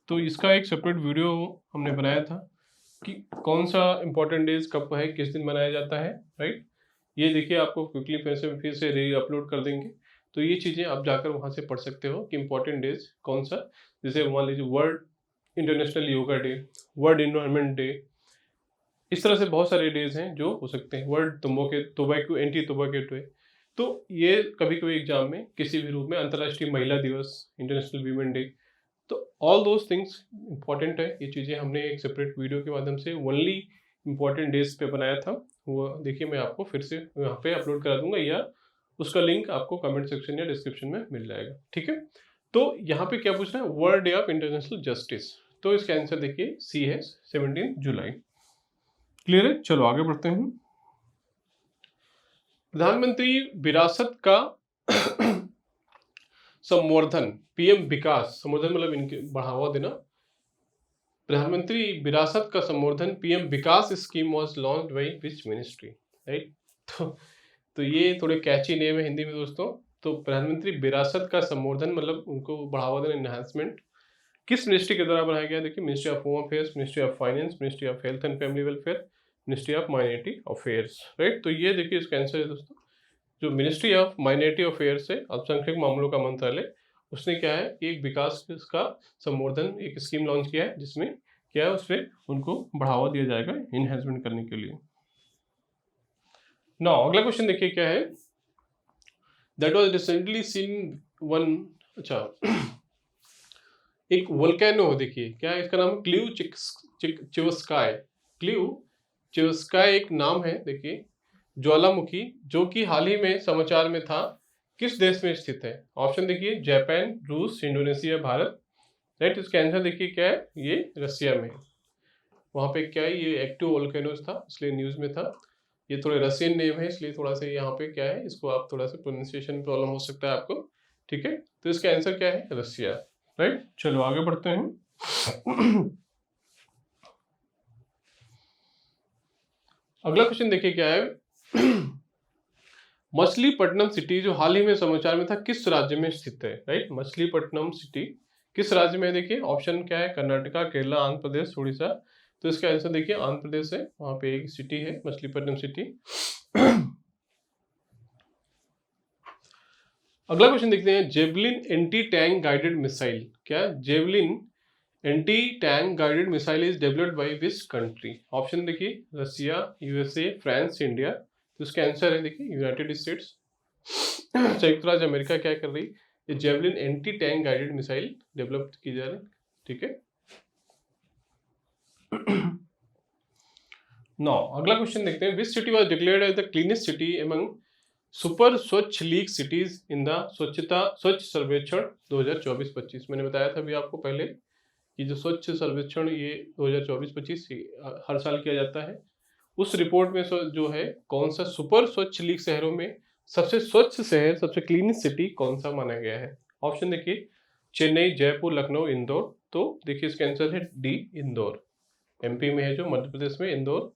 तो इसका एक सेपरेट वीडियो हमने बनाया था कि कौन सा इंपॉर्टेंट डेज कब है, किस दिन मनाया जाता है, राइट। ये देखिए आपको क्विकली फिर से री अपलोड कर देंगे। तो ये चीज़ें आप जाकर वहाँ से पढ़ सकते हो कि इंपॉर्टेंट डेज कौन सा, जैसे मान लीजिए world international yoga day, world environment day, इस तरह से बहुत सारे डेज हैं जो हो सकते हैं। World तोबैको anti तोबैको day. तो ये कभी कभी एग्जाम में किसी भी रूप में, अंतर्राष्ट्रीय महिला दिवस, इंटरनेशनल वीमेन डे, तो ऑल दोज थिंग्स इंपॉर्टेंट है। ये चीज़ें हमने एक सेपरेट वीडियो के माध्यम से ओनली इंपॉर्टेंट डेज पे बनाया था। वो देखिए मैं आपको फिर से यहाँ पे अपलोड करा दूंगा, या उसका लिंक आपको कमेंट सेक्शन या डिस्क्रिप्शन में मिल जाएगा। ठीक है, तो यहाँ पे क्या पूछ रहा है, world day of international justice. तो इसका आंसर देखिए सी है 17 जुलाई। क्लियर है? चलो आगे बढ़ते हैं। प्रधानमंत्री विरासत का संवर्धन, पीएम विकास संवर्धन मतलब इनके बढ़ावा देना। प्रधानमंत्री विरासत का संवर्धन PM Vikas scheme was launched by which ministry, right. तो ये थोड़े कैची नेम है हिंदी में दोस्तों। तो प्रधानमंत्री विरासत का संवर्धन मतलब उनको बढ़ावा देना, एनहांसमेंट, किस मिनिस्ट्री के द्वारा बनाया गया? देखिए ministry of home affairs, ministry of finance, ministry of health and family welfare, ministry of minority affairs, right. तो ये देखिए इसका आंसर है दोस्तों, जो मिनिस्ट्री ऑफ माइनॉरिटी अफेयर्स है, अल्पसंख्यक मामलों का मंत्रालय, उसने क्या है, एक विकास का संवर्धन एक स्कीम लॉन्च किया है, जिसमें क्या है, उसमें उनको बढ़ावा दिया जाएगा इनहेंसमेंट करने के लिए। नाउ अगला क्वेश्चन देखिए क्या है, that was recently scene one, अच्छा एक वोल्केनो, देखिए क्या है इसका नाम है, क्ल्यूचिवस्काय। क्ल्यूचिवस्काय एक नाम है, देखिए ज्वालामुखी, जो कि हाल ही में समाचार में था, किस देश में स्थित है? ऑप्शन देखिए जापान, रूस, इंडोनेशिया, भारत, राइट। इसका आंसर देखिए क्या है, ये रसिया में। वहाँ पे क्या है, ये एक्टिव वोल्केनोज था, इसलिए न्यूज़ में था। ये थोड़े रशियन नेम है, इसलिए थोड़ा सा यहाँ पे क्या है, इसको आप थोड़ा सा प्रोनाउंसिएशन प्रॉब्लम हो सकता है आपको। ठीक है, तो इसका आंसर क्या है, रसिया, राइट। चलो आगे बढ़ते हैं। अगला क्वेश्चन देखिए क्या है, मछलीपट्टनम सिटी जो हाल ही में समाचार में था, किस राज्य में स्थित है, राइट। मछलीपट्टनम सिटी किस राज्य में है? देखिए ऑप्शन क्या है, कर्नाटका, केरला, आंध्र प्रदेश, उड़ीसा। तो इसका आंसर देखिए आंध्र प्रदेश है, वहां पे एक सिटी है मछलीपट्टनम सिटी। अगला क्वेश्चन देखते हैं, javelin anti tank guided missile, क्या javelin anti tank guided missile is developed by which country? Option देखिए रसिया, यूएसए, फ्रांस, इंडिया। तो इसका आंसर है देखिए यूनाइटेड स्टेट्स, संयुक्त राज्य अमेरिका क्या कर रही, ये javelin anti tank guided missile develop की जा रही। ठीक है, नौ अगला क्वेश्चन देखते हैं, which city was declared as the cleanest city among super Swachh league cities in the Swachh Survekshan 2024-25। मैंने बताया था अभी आपको पहले कि जो स्वच्छ सर्वेक्षण ये 2024-25 हर साल किया जाता है। उस रिपोर्ट में जो है, कौन सा सुपर स्वच्छ लीग शहरों में सबसे स्वच्छ शहर, सबसे क्लीन सिटी कौन सा माना गया है? ऑप्शन देखिए चेन्नई, जयपुर, लखनऊ, इंदौर। तो देखिए इसका आंसर है डी, इंदौर। एमपी में है जो, मध्य प्रदेश में इंदौर।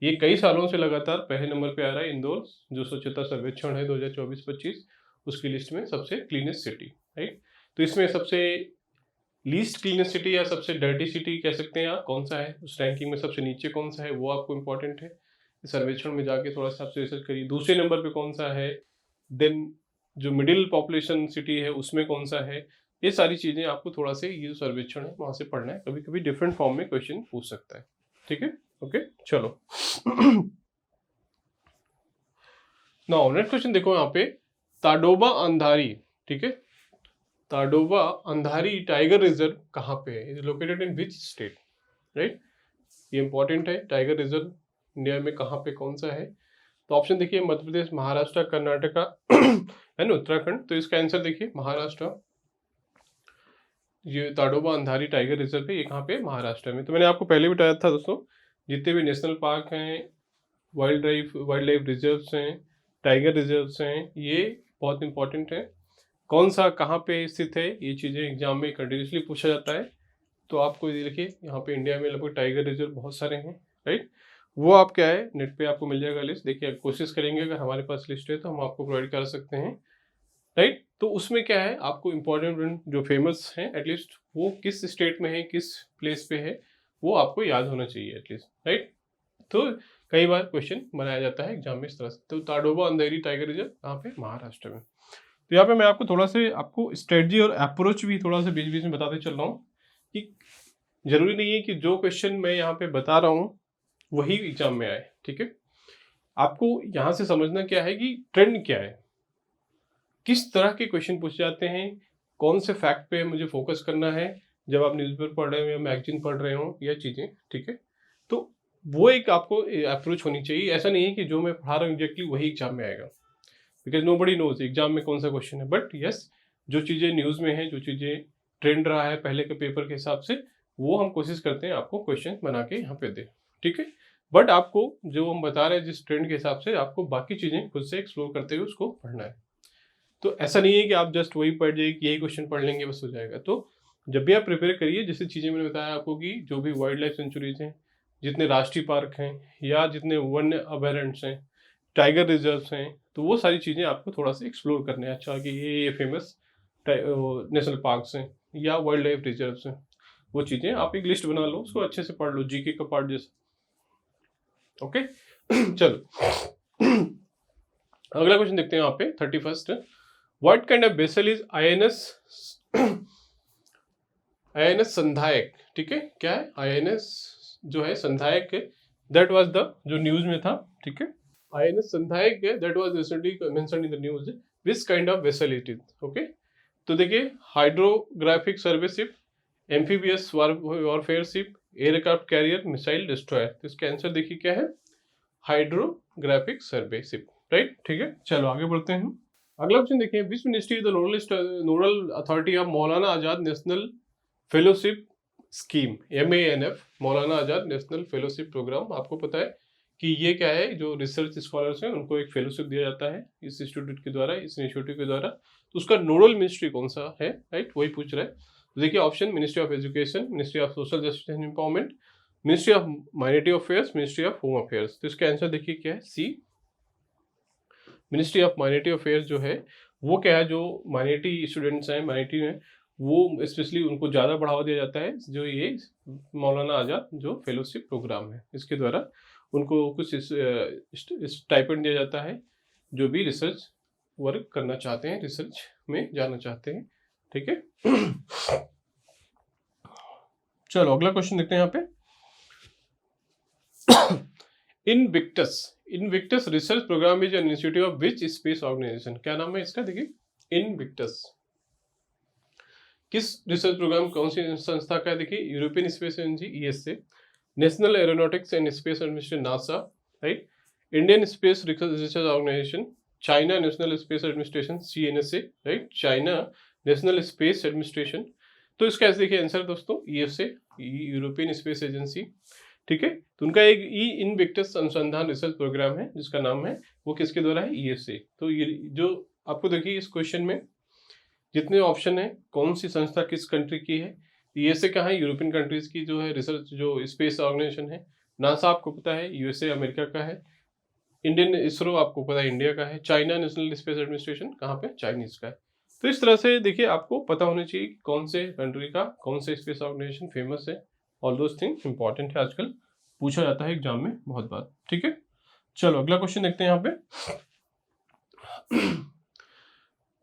ये कई सालों से लगातार पहले नंबर पे आ रहा है इंदौर, जो स्वच्छता सर्वेक्षण है 2024-25 उसकी लिस्ट में सबसे क्लीनेस्ट सिटी, राइट। तो इसमें सबसे लीस्ट क्लीनेस्ट सिटी या सबसे डर्टी सिटी कह सकते हैं आप, कौन सा है उस रैंकिंग में सबसे नीचे कौन सा है, वो आपको इंपॉर्टेंट है। सर्वेक्षण में जाके थोड़ा सा आपसे रिसर्च करिए। दूसरे नंबर पे कौन सा है, देन जो मिडिल पॉपुलेशन सिटी है उसमें कौन सा है, ये सारी चीजें आपको थोड़ा से ये जो सर्वेक्षण है वहां से पढ़ना है। कभी कभी डिफरेंट फॉर्म में क्वेश्चन पूछ सकता है, ठीक है। ओके चलो नाउ नेक्स्ट क्वेश्चन देखो यहाँ पे, ताडोबा अंधारी, ठीक है। ताडोबा अंधारी टाइगर रिजर्व कहाँ पे है, is located in which state, right. ये इंपॉर्टेंट है, टाइगर रिजर्व इंडिया में कहाँ पे कौन सा है। तो ऑप्शन देखिए मध्य प्रदेश, महाराष्ट्र, कर्नाटका एंड उत्तराखंड। तो इसका आंसर देखिए महाराष्ट्र। ये ताडोबा अंधारी टाइगर रिजर्व है, ये कहाँ पे, महाराष्ट्र में। तो मैंने आपको पहले भी बताया था दोस्तों, जितने भी नेशनल पार्क हैं, वाइल्ड लाइफ रिजर्व्स हैं, टाइगर रिजर्व्स हैं, ये बहुत इंपॉर्टेंट है। कौन सा कहाँ पे स्थित है, ये चीज़ें एग्जाम में कंटिन्यूसली पूछा जाता है। तो आपको ये देखिए यहाँ पे इंडिया में लगभग टाइगर रिजर्व बहुत सारे हैं, राइट। वो आप क्या है, नेट पे आपको मिल जाएगा लिस्ट। देखिए कोशिश करेंगे, अगर हमारे पास लिस्ट है तो हम आपको प्रोवाइड कर सकते हैं, राइट। तो उसमें क्या है, आपको इंपॉर्टेंट जो फेमस हैं एटलीस्ट वो किस स्टेट में है, किस प्लेस पे है, वो आपको याद होना चाहिए एटलीस्ट, राइट। तो कई बार क्वेश्चन बनाया जाता है एग्जाम में इस तरह से। तो ताडोबा अंधेरी टाइगर रिजर्व कहाँ पे, महाराष्ट्र में। तो यहाँ पे मैं आपको थोड़ा से आपको स्ट्रेटजी और अप्रोच भी थोड़ा सा बीच बीच में बताते चल रहा हूँ कि जरूरी नहीं है कि जो क्वेश्चन मैं यहाँ पे बता रहा हूँ वही एग्जाम में आए, ठीक है। आपको यहाँ से समझना क्या है कि ट्रेंड क्या है, किस तरह के क्वेश्चन पूछे जाते हैं, कौन से फैक्ट पे मुझे फोकस करना है जब आप न्यूज़पेपर पढ़ रहे हो या मैगजीन पढ़ रहे हो, या चीज़ें, ठीक है। तो वो एक आपको अप्रोच होनी चाहिए। ऐसा नहीं है कि जो मैं पढ़ा रहा हूँ एग्जैक्टली वही एग्जाम में आएगा, बिकॉज नोबडी नोज एग्जाम में कौन सा क्वेश्चन है। बट यस, जो चीज़ें न्यूज़ में हैं, जो चीज़ें ट्रेंड रहा है पहले के पेपर के हिसाब से, वो हम कोशिश करते हैं आपको क्वेश्चन बना के यहाँ पे दें, ठीक है। बट आपको जो हम बता रहे हैं जिस ट्रेंड के हिसाब से, आपको बाकी चीज़ें खुद से एक्सप्लोर करते हुए उसको पढ़ना है। तो ऐसा नहीं है कि आप जस्ट वही पढ़ जाइए कि यही क्वेश्चन पढ़ लेंगे बस हो जाएगा। तो जब भी आप प्रिपेयर करिए, जैसे चीज़ें मैंने बताया आपको कि जो भी वाइल्ड लाइफ सेंचुरीज हैं, जितने राष्ट्रीय पार्क हैं, या जितने वन्य अभयारण्य हैं, टाइगर रिजर्व्स हैं, तो वो सारी चीज़ें आपको थोड़ा सा एक्सप्लोर करने हैं। अच्छा कि ये फेमस नेशनल पार्क्स हैं या वाइल्ड लाइफ रिजर्व्स हैं, वो चीज़ें आप एक लिस्ट बना लो, उसको अच्छे से पढ़ लो, जीके का पार्ट जैसा। ओके चलो अगला क्वेश्चन देखते हैं यहाँ पे 31st। What kind of vessel is INS Sandhayak, ठीक है। क्या है आईएनएस जो है संधायक है, दैट वाज द जो न्यूज में था, ठीक है। आईएनएस संधायक है, that was recently mentioned in the news, which kind of vessel it is. Okay तो देखिए hydrographic survey ship, amphibious warfare ship, aircraft career, missile destroyer. तो इसका आंसर देखिए क्या है, हाइड्रोग्राफिक सर्वे शिप, राइट, ठीक है। चलो आगे बढ़ते हैं। अगला क्वेश्चन देखिए, which ministry the nodal authority of Maulana Azad national fellowship scheme, MANF, Maulana Azad national fellowship programme. आपको पता है कि ये क्या है, जो रिसर्च स्कॉलर्स हैं उनको एक फेलोशिप दिया जाता है इस इंस्टीट्यूट के द्वारा, इस इनिशिएटिव के द्वारा। तो उसका नोडल मिनिस्ट्री कौन सा है, राइट, वही पूछ रहा है। तो देखिए option, ministry of education, ministry of social justice and empowerment, ministry of minority affairs, ministry of home affairs. तो इसका आंसर देखिए क्या है, सी, मिनिस्ट्री ऑफ माइनॉरिटी अफेयर्स जो है वो क्या है, जो माइनॉरिटी स्टूडेंट्स हैं, माइनॉरिटी में, वो स्पेशली उनको ज़्यादा बढ़ावा दिया जाता है। जो ये मौलाना आज़ाद जो फेलोशिप प्रोग्राम है, इसके द्वारा उनको कुछ स्टाइपेंड दिया जाता है, जो भी रिसर्च वर्क करना चाहते हैं, रिसर्च में जाना चाहते हैं, ठीक है। चलो अगला क्वेश्चन देखते हैं यहाँ पे। Invictus research program is an institute of which space organization. क्या नाम है इसका, देखिए इनविक्टस किस रिसर्च प्रोग्राम, कौन सी संस्था का है, देखिए European space agency ESA, national aeronautics and space administration NASA, right, Indian space research organization, China national space administration CNSA, right, China national space administration. तो इसका ऐसे देखिए आंसर दोस्तों ESA, यूरोपियन स्पेस एजेंसी, ठीक है। तो उनका एक इनविक्टस अनुसंधान रिसर्च प्रोग्राम है जिसका नाम है, वो किसके द्वारा है, ESA। तो ये जो आपको देखिए इस क्वेश्चन में जितने ऑप्शन है, कौन सी संस्था किस कंट्री की है, यूएसए का है, यूरोपियन कंट्रीज की जो है रिसर्च जो स्पेस ऑर्गेनाइजेशन है, नासा आपको पता है यूएसए अमेरिका का है, इंडियन इसरो आपको पता है इंडिया का है, चाइना नेशनल स्पेस एडमिनिस्ट्रेशन कहाँ पे, चाइनीज का है। तो इस तरह से देखिए आपको पता होना चाहिए कौन से कंट्री का कौन से स्पेस ऑर्गेनाइजेशन फेमस है। ऑल दोज थिंग्स इंपॉर्टेंट है, आजकल पूछा जाता है एग्जाम में बहुत बार। ठीक है, चलो अगला क्वेश्चन देखते हैं यहाँ पे।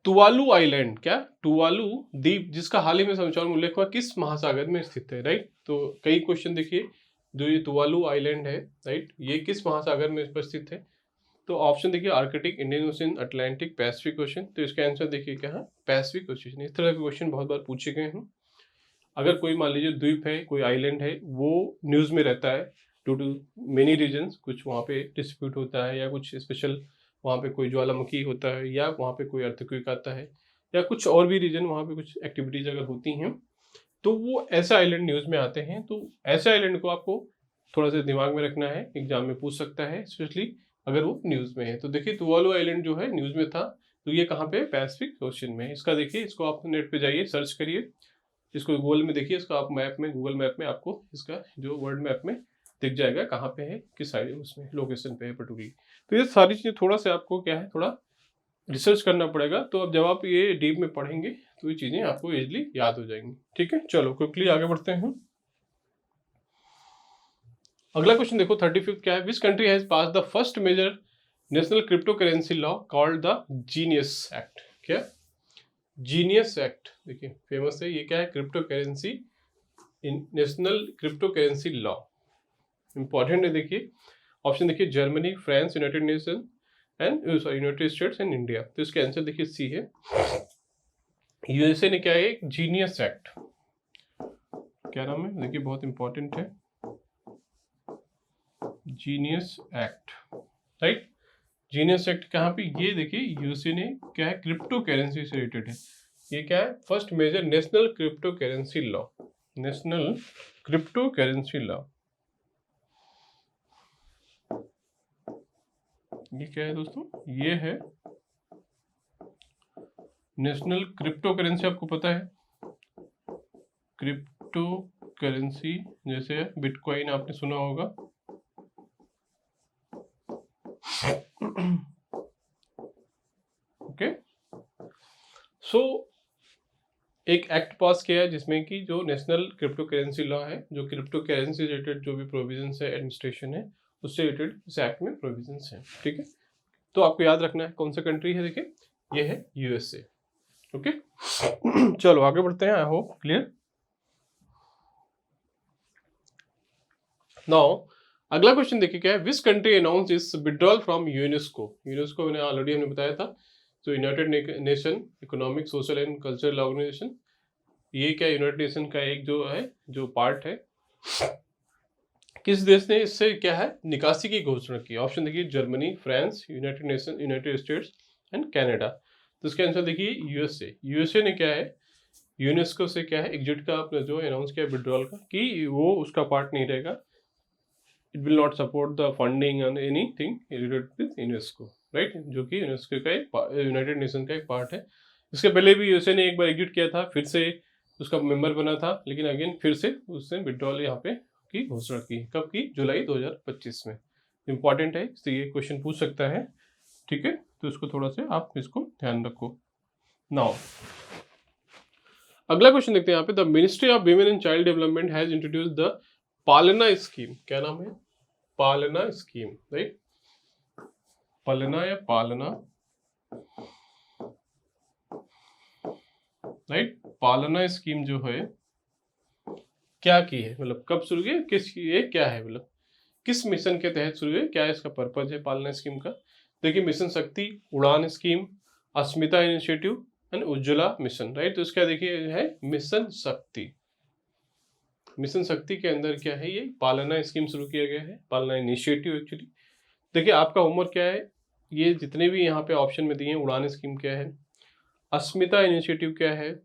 तुवालू आइलैंड, क्या तुवालू द्वीप जिसका हाल ही में समाचार में उल्लेख हुआ किस महासागर में स्थित है, राइट। तो कई क्वेश्चन देखिए, जो ये तुवालू आइलैंड है, राइट, ये किस महासागर में स्थित है। तो ऑप्शन देखिए Arctic, Indian ocean, Atlantic, Pacific ocean. तो इसका आंसर देखिए क्या है, पैसिफिक ओशन। इस तरह के क्वेश्चन बहुत बार पूछे गए हैं। अगर कोई मान लीजिए द्वीप है, कोई आइलैंड है, वो न्यूज़ में रहता है ड्यू टू मेनी रीजन्स, कुछ वहाँ पे डिस्प्यूट होता है या कुछ स्पेशल वहाँ पे कोई ज्वालामुखी होता है या वहाँ पे कोई अर्थक्वेक आता है या कुछ और भी रीजन वहाँ पे कुछ एक्टिविटीज अगर होती हैं, तो वो ऐसे आइलैंड न्यूज़ में आते हैं। तो ऐसे आइलैंड को आपको थोड़ा सा दिमाग में रखना है, एग्जाम में पूछ सकता है, स्पेशली अगर वो न्यूज़ में है। तो देखिए तुवालू आइलैंड जो है न्यूज़ में था, तो ये कहाँ पे, पैसिफिक ओशन में। इसका देखिए, इसको आप नेट पे जाइए, सर्च करिए, इसको गूगल में देखिए, इसका आप मैप में, गूगल मैप में आपको इसका जो वर्ल्ड मैप में दिख जाएगा कहाँ पे है, किस साइड उसमें लोकेशन पे है पर्टिकुलरली। तो ये सारी चीज़ें थोड़ा सा आपको क्या है, थोड़ा रिसर्च करना पड़ेगा। तो अब जब आप ये डीप में पढ़ेंगे तो ये चीज़ें आपको इजीली याद हो जाएंगी। ठीक है, चलो क्विकली आगे बढ़ते हैं। अगला क्वेश्चन देखो 35 क्या है, which country has pass the first major national crypto currency law called the genius act. क्या, जीनियस एक्ट, देखिए फेमस है ये, क्या है, crypto currency, national crypto currency law, important है। देखिए ऑप्शन देखिए, Germany, France, United nation and United States and India. तो इसका आंसर देखिए सी है, यूएसए ने क्या है, जीनियस एक्ट, क्या नाम है देखिए, बहुत इंपॉर्टेंट है, genius act, right. Genius act कहाँ पे, ये देखिए यूएसए ने क्या है, क्रिप्टो करेंसी से रिलेटेड है। ये क्या है, first major national crypto currency law, national crypto currency law. ये क्या है दोस्तों, ये है नेशनल क्रिप्टो करेंसी। आपको पता है क्रिप्टो करेंसी, जैसे बिटकॉइन आपने सुना होगा। ओके, सो एक एक्ट पास किया है जिसमें कि जो नेशनल क्रिप्टो करेंसी लॉ है, जो क्रिप्टो करेंसी रिलेटेड जो भी प्रोविजंस है, एडमिनिस्ट्रेशन है, उससे रिलेटेड इस एक्ट में प्रोविजंस हैं। ठीक है, तो आपको याद रखना है कौन सा कंट्री है, देखिए ये है यूएसए। ओके, चलो आगे बढ़ते हैं। I hope clear. नाउ अगला क्वेश्चन देखिए क्या है, which country announce its withdrawal from UNESCO. UNESCO मैंने ऑलरेडी हमने बताया था, तो United nation economic, social and cultural organization. ये क्या, यूनाइटेड नेशन का एक जो है, जो पार्ट है। किस देश ने इससे क्या है, निकासी की घोषणा की। ऑप्शन देखिए, Germany, France, United nation, United States and Canada. तो इसका आंसर देखिए यूएसए। यूएसए ने क्या है, यूनेस्को से क्या है, एग्जिट का अपना जो अनाउंस किया विड्रॉल का, कि वो उसका पार्ट नहीं रहेगा। It will not support the funding and anything related with UNESCO, right, जो कि यूनेस्को का एक, यूनाइटेड नेशन का एक पार्ट है। इसके पहले भी यूएसए ने एक बार एग्जिट किया था, फिर से उसका मेंबर बना था, लेकिन अगेन फिर से उसने विड्रॉल यहाँ पे की घोषणा की। कब की, जुलाई 2025 में। इंपॉर्टेंट है, तो ये क्वेश्चन पूछ सकता है। ठीक है, तो इसको थोड़ा सा आप इसको ध्यान रखो। नाउ अगला क्वेश्चन देखते हैं यहाँ पे, the ministry of women and child development has introduce the पालना स्कीम। क्या नाम है, पालना स्कीम, राइट, पालना या पालना, राइट। पालना स्कीम जो है क्या की है, मतलब कब शुरू की, किस, ये क्या है, मतलब किस मिशन के तहत शुरू है, क्या इसका पर्पज है पालना स्कीम का। देखिए मिशन शक्ति, उड़ान scheme, Asmita initiative and Ujjwala mission, right. तो इसका देखिए है मिशन शक्ति। मिशन शक्ति के अंदर क्या है, ये पालना स्कीम शुरू किया गया है, पालना इनिशिएटिव एक्चुअली। देखिए आपका होमवर्क क्या है, ये जितने भी यहाँ पे ऑप्शन में दिए हैं, उड़ान स्कीम क्या है, अस्मिता इनिशिएटिव क्या है,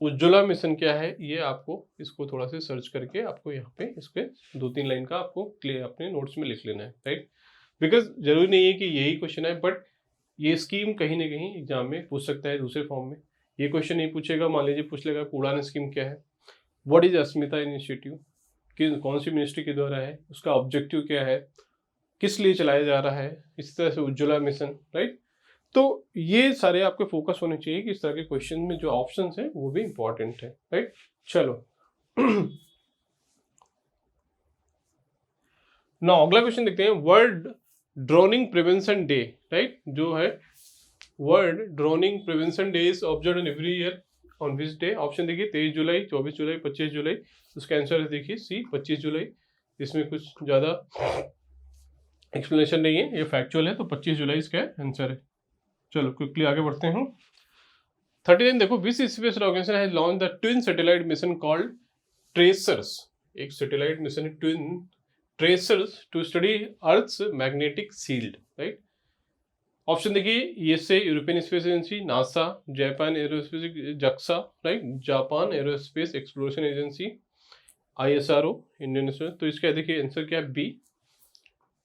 उज्ज्वला मिशन क्या है, ये आपको इसको थोड़ा सा सर्च करके आपको यहाँ पे इसके 2-3 लाइन का आपको क्लियर अपने नोट्स में लिख लेना है, राइट। बिकॉज जरूरी नहीं है कि यही क्वेश्चन है, बट ये स्कीम कहीं ना कहीं एग्जाम में पूछ सकता है दूसरे फॉर्म में, ये क्वेश्चन नहीं पूछेगा, मान लीजिए पूछ लेगा उड़ान स्कीम क्या है, व्हाट इज अस्मिता इनिशिएटिव, कि कौन सी मिनिस्ट्री के द्वारा है, उसका ऑब्जेक्टिव क्या है, किस लिए चलाया जा रहा है, इसी तरह से उज्ज्वला मिशन, राइट। तो ये सारे आपके फोकस होने चाहिए कि इस तरह के क्वेश्चन में जो ऑप्शंस हैं वो भी इंपॉर्टेंट है, राइट। चलो ना अगला क्वेश्चन देखते हैं, world droning prevention day, right, जो है world droning prevention day is observed in every year on which day. Option देखिए 23 जुलाई, 24 जुलाई, 25 जुलाई। उसका आंसर है देखिए सी 25 जुलाई। इसमें कुछ ज़्यादा एक्सप्लेनेशन नहीं है, ये फैक्चुअल है, तो 25 जुलाई इसका आंसर है। चलो क्विकली आगे बढ़ते हैं। 39 देखो, which space organisation has launch the twin satellite mission called TRACERS. एक सैटेलाइट मिशन है twin TRACERS to study Earth's magnetic field, right. Option देखिए USA European space Agency, NASA, Japan Aerospace JAXA, right, Japan Aerospace Exploration Agency, ISRO Indian Space. तो इसका देखिए answer क्या है, B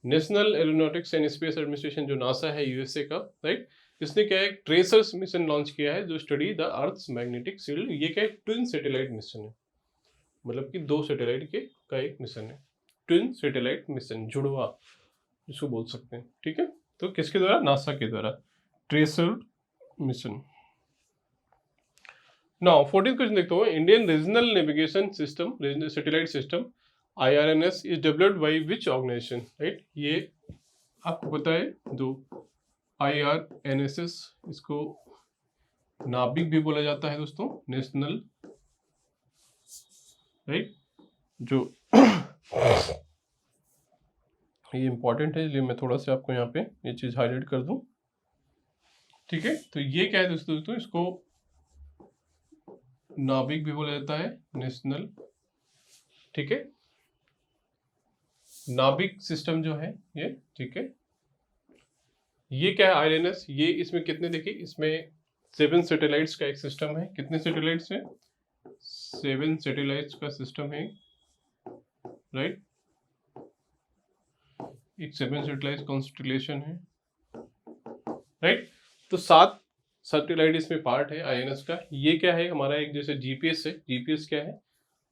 National aeronautics and space Administration, जो NASA है USA का, right. इसने क्या है ट्रेसर्स मिशन लॉन्च किया है जो study the earth's magnetic field. ये क्या है ट्विन सैटेलाइट मिशन है, मतलब कि दो सैटेलाइट के का एक मिशन है, ट्विन सैटेलाइट मिशन, जुड़वा जिसको बोल सकते हैं, ठीक है। तो किसके द्वारा, नासा के द्वारा, tracer mission. Now 14th question देखते हो, Indian regional navigation system satellite system IRNS is developed by which organisation, right. ये आपको पता है जो IRNSS, इसको नाभिक भी बोला जाता है दोस्तों, नेशनल, राइट, जो ये इंपॉर्टेंट है, इसलिए मैं थोड़ा सा आपको यहाँ पे ये चीज़ हाईलाइट कर दूं, ठीक है। तो ये क्या है दोस्तों, इसको नाभिक भी बोला जाता है, नेशनल, ठीक है, नाभिक सिस्टम जो है ये, ठीक है। ये क्या है IRNS, ये इसमें कितने देखिए, इसमें 7 सैटेलाइट्स का एक सिस्टम है। कितने सैटेलाइट्स है, 7 सैटेलाइट्स का सिस्टम है, राइट। एक 7 सैटेलाइट कॉन्स्टलेशन है, राइट। तो 7 सैटेलाइट इसमें पार्ट है IRNS का। ये क्या है हमारा, एक जैसे GPS है, GPS क्या है,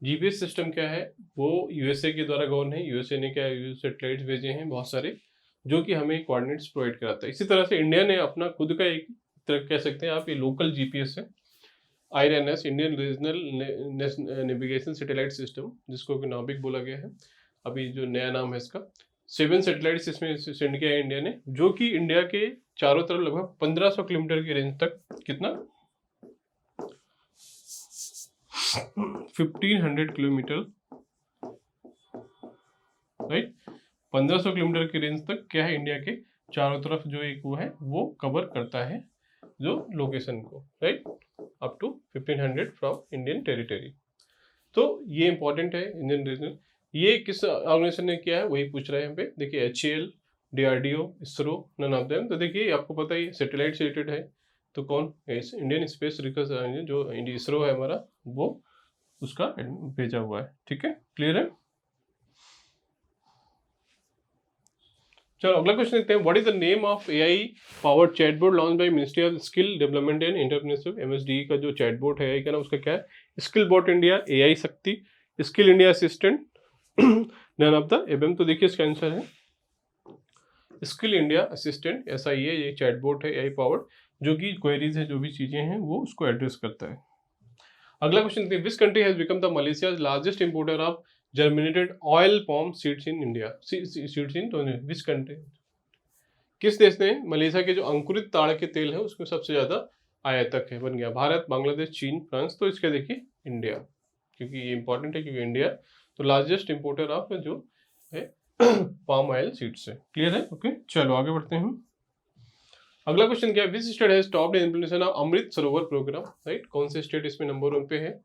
GPS सिस्टम क्या है, वो यूएसए के द्वारा गवर्न है। यूएसए ने क्या सैटेलाइट्स भेजे हैं बहुत सारे, जो कि हमें कोऑर्डिनेट्स प्रोवाइड कराता है। इसी तरह से इंडिया ने अपना खुद का एक तरह कह सकते हैं आप, ये लोकल GPS है, IRNS, Indian regional navigation satellite system, जिसको कि नाभिक बोला गया है, अभी जो नया नाम है इसका। 7 सैटेलाइट्स इसमें सेंड किया है इंडिया ने, जो कि इंडिया के चारों तरफ लगभग 1500 किलोमीटर की रेंज तक, कितना 1500 किलोमीटर, राइट, 1500 किलोमीटर की रेंज तक क्या है इंडिया के चारों तरफ जो एक वो है वो कवर करता है जो लोकेशन को, right, up to 1500 from Indian territory. तो ये इंपॉर्टेंट है इंडियन रीजनल। ये किस ऑर्गेनाइजेशन ने किया है वही पूछ रहे हैं यहाँ पे, देखिए HAL, DRDO, ISRO, none of them. तो देखिए आपको पता ही सैटेलाइट से रिलेटेड है, तो कौन, इंडियन स्पेस रिसर्च जो इसरो है हमारा, वो उसका भेजा हुआ है, ठीक है, क्लियर है। चलो अगला क्वेश्चन देखते हैं, what is the name of AI powered chatbot launch by ministry of skill development and entrepreneurship, MSDE का जो चैटबॉट है AI का नाम, उसका क्या है, Skill bot India, AI Shakti, Skill India Assistant, none of the above. तो देखिए इसका आंसर है स्किल इंडिया असिस्टेंट, SIA, ये चैटबॉट है AI पावर्ड, जो कि क्वेरीज है, जो भी चीजें हैं वो उसको एड्रेस करता है। अगला क्वेश्चन देखते हैं, which country has become the Malaysia's largest importer of germinated oil palm seeds in India, seeds in which country, किस देश ने मलेशिया के जो अंकुरित ताड़ के तेल है उसमें सबसे ज्यादा आयातक है, बन गया, भारत, बांग्लादेश, चीन, फ्रांस। तो इसका देखिए इंडिया, क्योंकि ये इंपॉर्टेंट है, क्योंकि इंडिया तो लार्जेस्ट इंपोर्टर ऑफ जो है पाम ऑयल सीड्स है, क्लियर है, ओके। चलो आगे बढ़ते हैं। अगला क्वेश्चन क्या है, which state has topped implementation of Amrit Sarovar programme, right, कौन से स्टेट इसमें नंबर 1 पे है।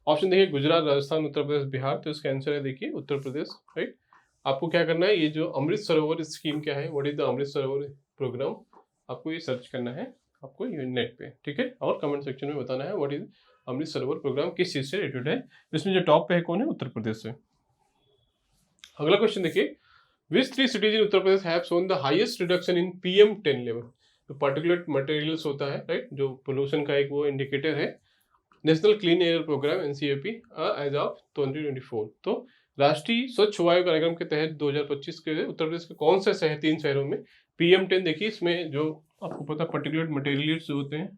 ऑप्शन देखिए गुजरात, राजस्थान, उत्तर प्रदेश, बिहार। तो इसका आंसर है देखिए उत्तर प्रदेश, राइट। आपको क्या करना है, ये जो अमृत सरोवर स्कीम क्या है, what is the Amrit Sarovar programme, आपको ये सर्च करना है, आपको नेट पे, ठीक है, और कमेंट सेक्शन में बताना है what is Amrit Sarovar programme किस चीज से रिलेटेड है। इसमें जो टॉप पे है कौन है, उत्तर प्रदेश से। अगला क्वेश्चन देखिए, विच 3 cities in Uttar Pradesh have shown the highest reduction in PM10 level, तो पार्टिकुलेट मटेरियल्स होता है, राइट, जो पोल्यूशन का एक वो इंडिकेटर है। National clean air program NCAP as of 2024। तो राष्ट्रीय स्वच्छ वायु कार्यक्रम के तहत 2025 के उत्तर प्रदेश के कौन से शहर, 3 शहरों में PM10, देखिए इसमें जो आपको पता पार्टिकुलेट मटेरियल्स जो होते हैं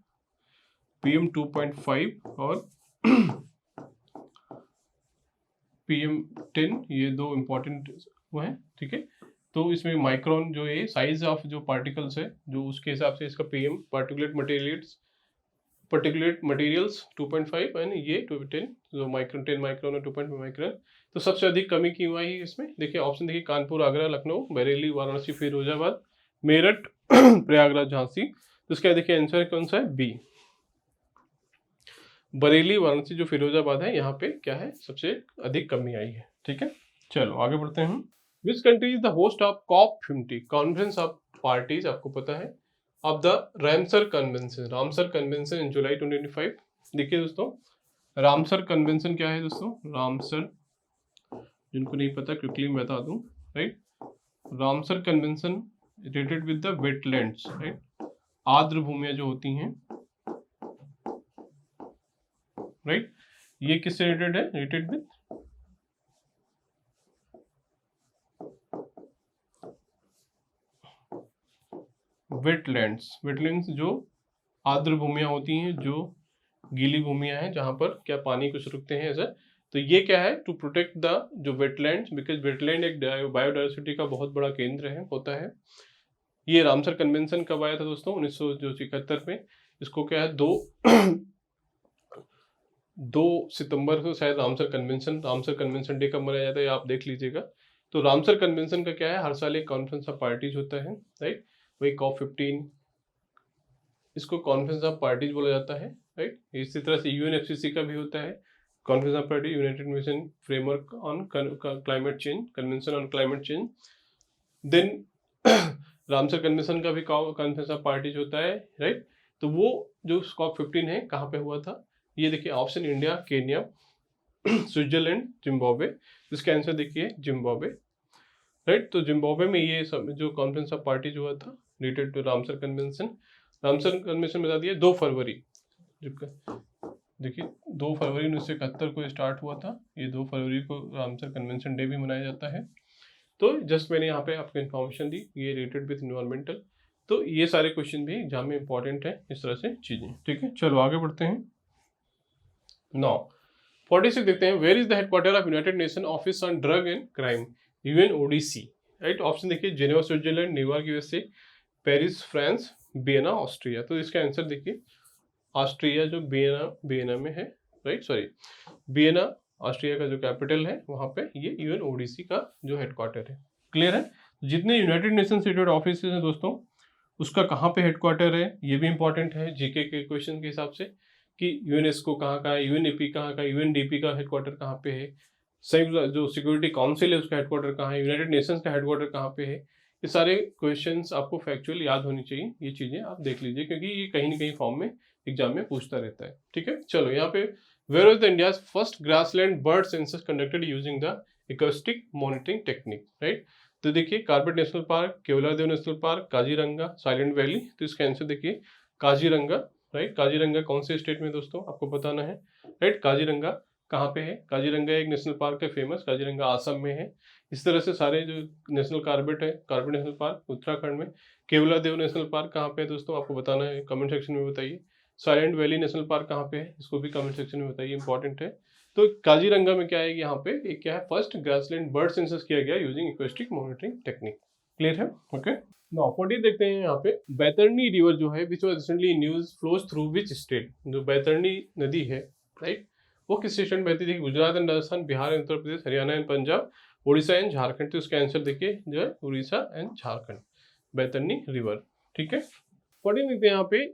PM2.5 और PM10, ये दो इंपॉर्टेंट वो हैं, ठीक है। तो इसमें माइक्रोन जो ये साइज ऑफ जो पार्टिकल्स है, जो उसके हिसाब से इसका PM पार्टिकुलेट मटेरियल्स 2.5 एंड ये 10 जो माइक्रोन, 10 माइक्रोन और 2.5 माइक्रोन। तो सबसे अधिक कमी क्यों आई है इसमें, देखिए ऑप्शन देखिए कानपुर, आगरा, लखनऊ, बरेली, वाराणसी, फिरोजाबाद, मेरठ, प्रयागराज, झांसी। तो इसका देखिए आंसर कौन सा है, बी, बरेली, वाराणसी जो फिरोजाबाद है, यहाँ पे क्या है सबसे अधिक कमी आई है, ठीक है। चलो आगे बढ़ते हैं। Which country is the host of COP50 conference of parties, आपको पता है, of the Ramsar convention, Ramsar convention in July 2025। देखिए दोस्तों, रामसर कन्वेंशन क्या है दोस्तों, रामसर, जिनको नहीं पता क्विकली मैं बता दूं, right. Ramsar convention related with the wetlands, right, आर्द्र भूमियां जो होती हैं, राइट, ये किससे रिलेटेड है, रिलेटेड विद वेटलैंड्स। वेटलैंड्स जो आर्द्र भूमियां होती हैं, जो गीली भूमियां हैं, जहां पर क्या पानी कुछ रुकते हैं ऐसा। तो ये क्या है, टू प्रोटेक्ट द जो वेटलैंड्स, बिकॉज वेटलैंड एक बायोडाइवर्सिटी का बहुत बड़ा केंद्र है, होता है। ये रामसर कन्वेंशन कब आया था दोस्तों, 1971 में। इसको क्या है 2 सितंबर को शायद रामसर कन्वेंशन डे कब मनाया जाता है, आप देख लीजिएगा। तो रामसर कन्वेंशन का क्या है, हर साल एक कॉन्फ्रेंस ऑफ पार्टीज होता है, राइट। वही COP15, इसको कॉन्फ्रेंस ऑफ पार्टीज बोला जाता है, राइट। इसी तरह से UNFCCC का भी होता है, conference of party, United nation framework on climate change, convention on climate change. Then Ramsar convention का भी कॉन्फ्रेंस ऑफ पार्टीज होता है, राइट। तो वो जो COP15 है कहाँ पे हुआ था, ये देखिए option India, Kenya, Switzerland, Zimbabwe. इसका आंसर देखिए जिम्बाब्वे, राइट। तो जिम्बाब्वे में ये सब जो कॉन्फ्रेंस ऑफ पार्टीज हुआ था related to Ramsar convention. Ramsar convention बता दिया 2 फरवरी, देखिए 2 फरवरी 1971 को स्टार्ट हुआ था। ये 2 फरवरी को रामसर कन्वेंशन डे भी मनाया जाता है। तो जस्ट मैंने यहाँ पे आपको इन्फॉर्मेशन दी, ये रिलेटेड विद इन्वायरमेंटल। तो ये सारे क्वेश्चन भी एग्जाम में इंपॉर्टेंट है, इस तरह से चीजें, ठीक है। चलो आगे बढ़ते हैं। नाउ 46 देखते हैं, where is the headquarter of United Nation office on drug and crime, UNODC, right. Option देखिए जेनेवा स्विट्जरलैंड, न्यूयॉर्क USA, Paris France, Vienna Austria. तो इसका आंसर देखिए ऑस्ट्रिया जो वियना में है, राइट, सॉरी, वियना ऑस्ट्रिया का जो कैपिटल है, वहाँ पे ये UNODC का जो हेडक्वार्टर है। क्लियर है। जितने यूनाइटेड नेशन से रिलेटेड ऑफिस हैं दोस्तों, उसका कहाँ पे हेडक्वार्टर है, ये भी इंपॉर्टेंट है जीके के क्वेश्चन के हिसाब से, कि यूनेस्को कहाँ का है, UNEP कहाँ का, UNDP का हेडक्वार्टर कहाँ पे है, संयुक्त जो सिक्योरिटी काउंसिल है उसका हेडक्वार्टर कहाँ है, यूनाइटेड नेशंस का हेडक्वार्टर कहाँ पे है। ये सारे क्वेश्चंस आपको फैक्चुअल याद होनी चाहिए, ये चीजें आप देख लीजिए, क्योंकि ये कहीं ना कहीं फॉर्म में एग्जाम में पूछता रहता है, ठीक है। चलो यहाँ पे, where was the India's first grassland bird census conducted using the acoustic monitoring technique, right. तो देखिए Corbett national park, Keoladeo national park, Kaziranga, silent valley. तो इसका आंसर देखिए काजीरंगा, राइट। काजीरंगा कौन से स्टेट में दोस्तों, आपको बताना है, राइट। काजीरंगा कहाँ पे है, काजीरंगा एक नेशनल पार्क है फेमस, काजीरंगा असम में है। इस तरह से सारे जो नेशनल कार्बेट है, कार्बेट नेशनल पार्क उत्तराखंड में। केवलादेव नेशनल पार्क कहाँ पे है दोस्तों, आपको बताना है, कमेंट सेक्शन में बताइए। साइलेंट वैली नेशनल पार्क कहाँ पे है, इसको भी कमेंट सेक्शन में बताइए, इंपॉर्टेंट है। तो काजीरंगा में क्या है, यहाँ पे एक क्या है, फर्स्ट ग्रासलैंड बर्ड सेंसस किया गया यूजिंग इक्वेस्टिक मॉनिटरिंग टेक्निक। क्लियर है, ओके। नाउ 40 देखते हैं यहाँ पे, बैतरनी रिवर जो है which was recently news flows through which state. जो बैतरनी नदी है, राइट, वो किस स्टेट में बहती थी, Gujarat and Rajasthan, Bihar and Uttar Pradesh, Haryana and Punjab, Orissa and Jharkhand. तो इसका आंसर देखिए जो है उड़ीसा एंड झारखंड, बैतरनी रिवर, ठीक है। 40 देखते हैं यहाँ पे,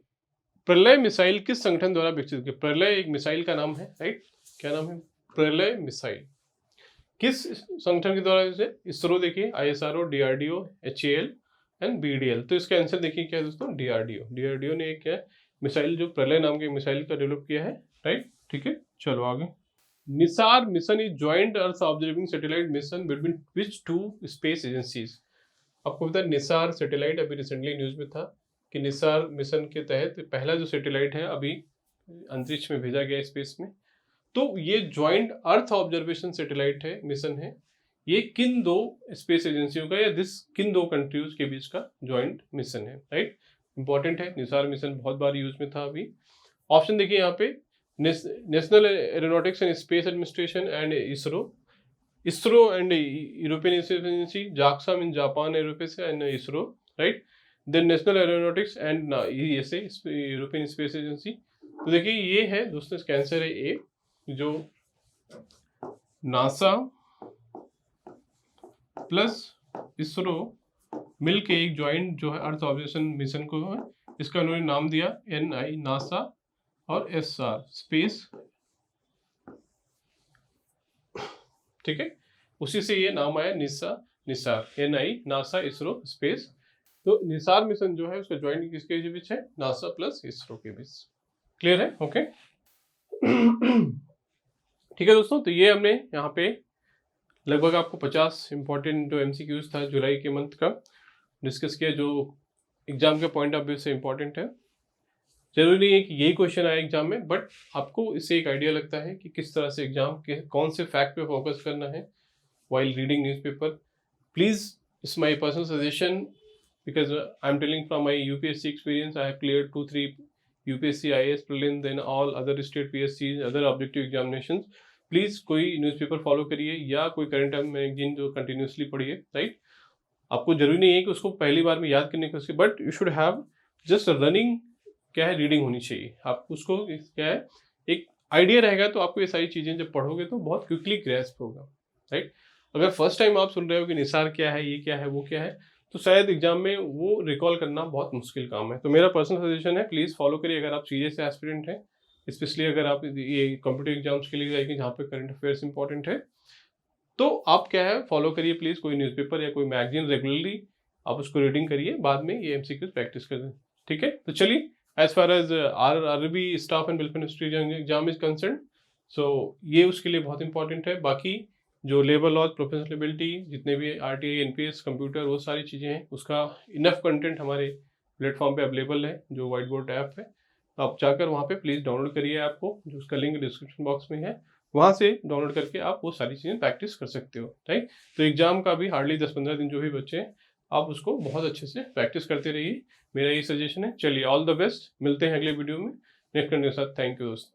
प्रलय मिसाइल किस संगठन द्वारा विकसित की। प्रलय एक मिसाइल का नाम है, राइट, क्या नाम है, प्रलय मिसाइल। किस संगठन के द्वारा, जैसे इसरो देखिए, ISRO, DRDO, HAL and BDL। तो इसका आंसर देखिए क्या है दोस्तों, DRDO ने एक क्या मिसाइल, जो प्रलय नाम के मिसाइल का डेवलप किया है, राइट, ठीक है। चलो आगे, Nisar mission is joint earth observing satellite mission between which 2 space agencies. आपको पता है निसार सैटेलाइट अभी रिसेंटली न्यूज में था, कि निसार मिशन के तहत पहला जो सैटेलाइट है अभी अंतरिक्ष में भेजा गया स्पेस में। तो ये ज्वाइंट अर्थ ऑब्जर्वेशन सैटेलाइट है, मिशन है, ये किन दो स्पेस एजेंसियों का या किन दो कंट्रीज के बीच का ज्वाइंट मिशन है, राइट। इंपॉर्टेंट है, निसार मिशन बहुत बार यूज में था अभी। ऑप्शन देखिए यहाँ पे, national aeronautics and space administration and ISRO and European space agency, JAXA mean Japan aerospace and ISRO, right. Then national aeronautics and ESA, European space agency. तो देखिए ये है दोस्तों, इसका आंसर है ए, जो नासा प्लस इसरो मिलके एक ज्वाइंट जो है अर्थ ऑब्जर्वेशन मिशन को है, इसका उन्होंने नाम दिया NI, नासा, और SR, स्पेस, ठीक है, उसी से ये नाम आया Nisar, NI, NASA, ISRO, space. तो निसार मिशन जो है उसका ज्वाइंट किसके बीच है, नासा प्लस इसरो के बीच। क्लियर है, ओके। ठीक है दोस्तों, तो ये हमने यहाँ पे लगभग आपको 50 इंपॉर्टेंट जो MCQs था जुलाई के मंथ का डिस्कस किया, जो एग्जाम के पॉइंट ऑफ व्यू से इंपॉर्टेंट है। जरूरी नहीं है कि यही क्वेश्चन आए एग्जाम में, बट आपको इससे एक आइडिया लगता है कि किस तरह से एग्जाम के कौन से फैक्ट पे फोकस करना है while reading newspaper. Please, it's my personal suggestion because I am telling from my UPSC experience. I have cleared 2-3 UPSC IAS prelim, then all other state PSCs, other objective examinations. Please कोई newspaper follow करिए या कोई current magazine जो continuously पढ़िए, right. आपको जरूरी नहीं है कि उसको पहली बार में याद करने की कोशिश, but you should have just running क्या है, रीडिंग होनी चाहिए। आप उसको क्या है, एक आइडिया रहेगा तो आपको ये सारी चीज़ें जब पढ़ोगे तो बहुत क्विकली ग्रैस्प होगा, राइट। अगर फर्स्ट टाइम आप सुन रहे हो कि निसार क्या है, ये क्या है, वो क्या है, तो शायद एग्जाम में वो रिकॉल करना बहुत मुश्किल काम है। तो मेरा पर्सनल सजेशन है, प्लीज़ फॉलो करिए अगर आप सीरियस एस्पिरेंट हैं, स्पेशली अगर आप ये कॉम्पिटिटिव एग्जाम्स के लिए जाएंगे जहाँ पे करंट अफेयर्स इंपॉर्टेंट है, तो आप क्या है फॉलो करिए प्लीज़ कोई न्यूज़पेपर या कोई मैगजीन रेगुलरली आप उसको रीडिंग करिए, बाद में ये MCQs प्रैक्टिस कर दें, ठीक है। तो चलिए, as far as RRB staff and welfare ministry exam is concern, so ये उसके लिए बहुत इंपॉर्टेंट है। बाकी जो लेबर लॉज, प्रोफेशनल एबिलिटी, जितने भी RTI, NPS, कंप्यूटर, वो सारी चीज़ें हैं, उसका इनफ कंटेंट हमारे प्लेटफॉर्म पे अवेलेबल है, जो व्हाइट बोर्ड ऐप है। आप जाकर वहाँ पे प्लीज़ डाउनलोड करिए ऐप को, जो उसका लिंक डिस्क्रिप्शन बॉक्स में है, वहाँ से डाउनलोड करके आप वो सारी चीज़ें प्रैक्टिस कर सकते हो, राइट। तो एग्जाम का भी हार्डली 10-15 दिन जो भी बचे हैं, आप उसको बहुत अच्छे से प्रैक्टिस करते रहिए, मेरा ये सजेशन है। चलिए, ऑल द बेस्ट, मिलते हैं अगले वीडियो में नेक्स्ट के साथ। थैंक यू दोस्तों।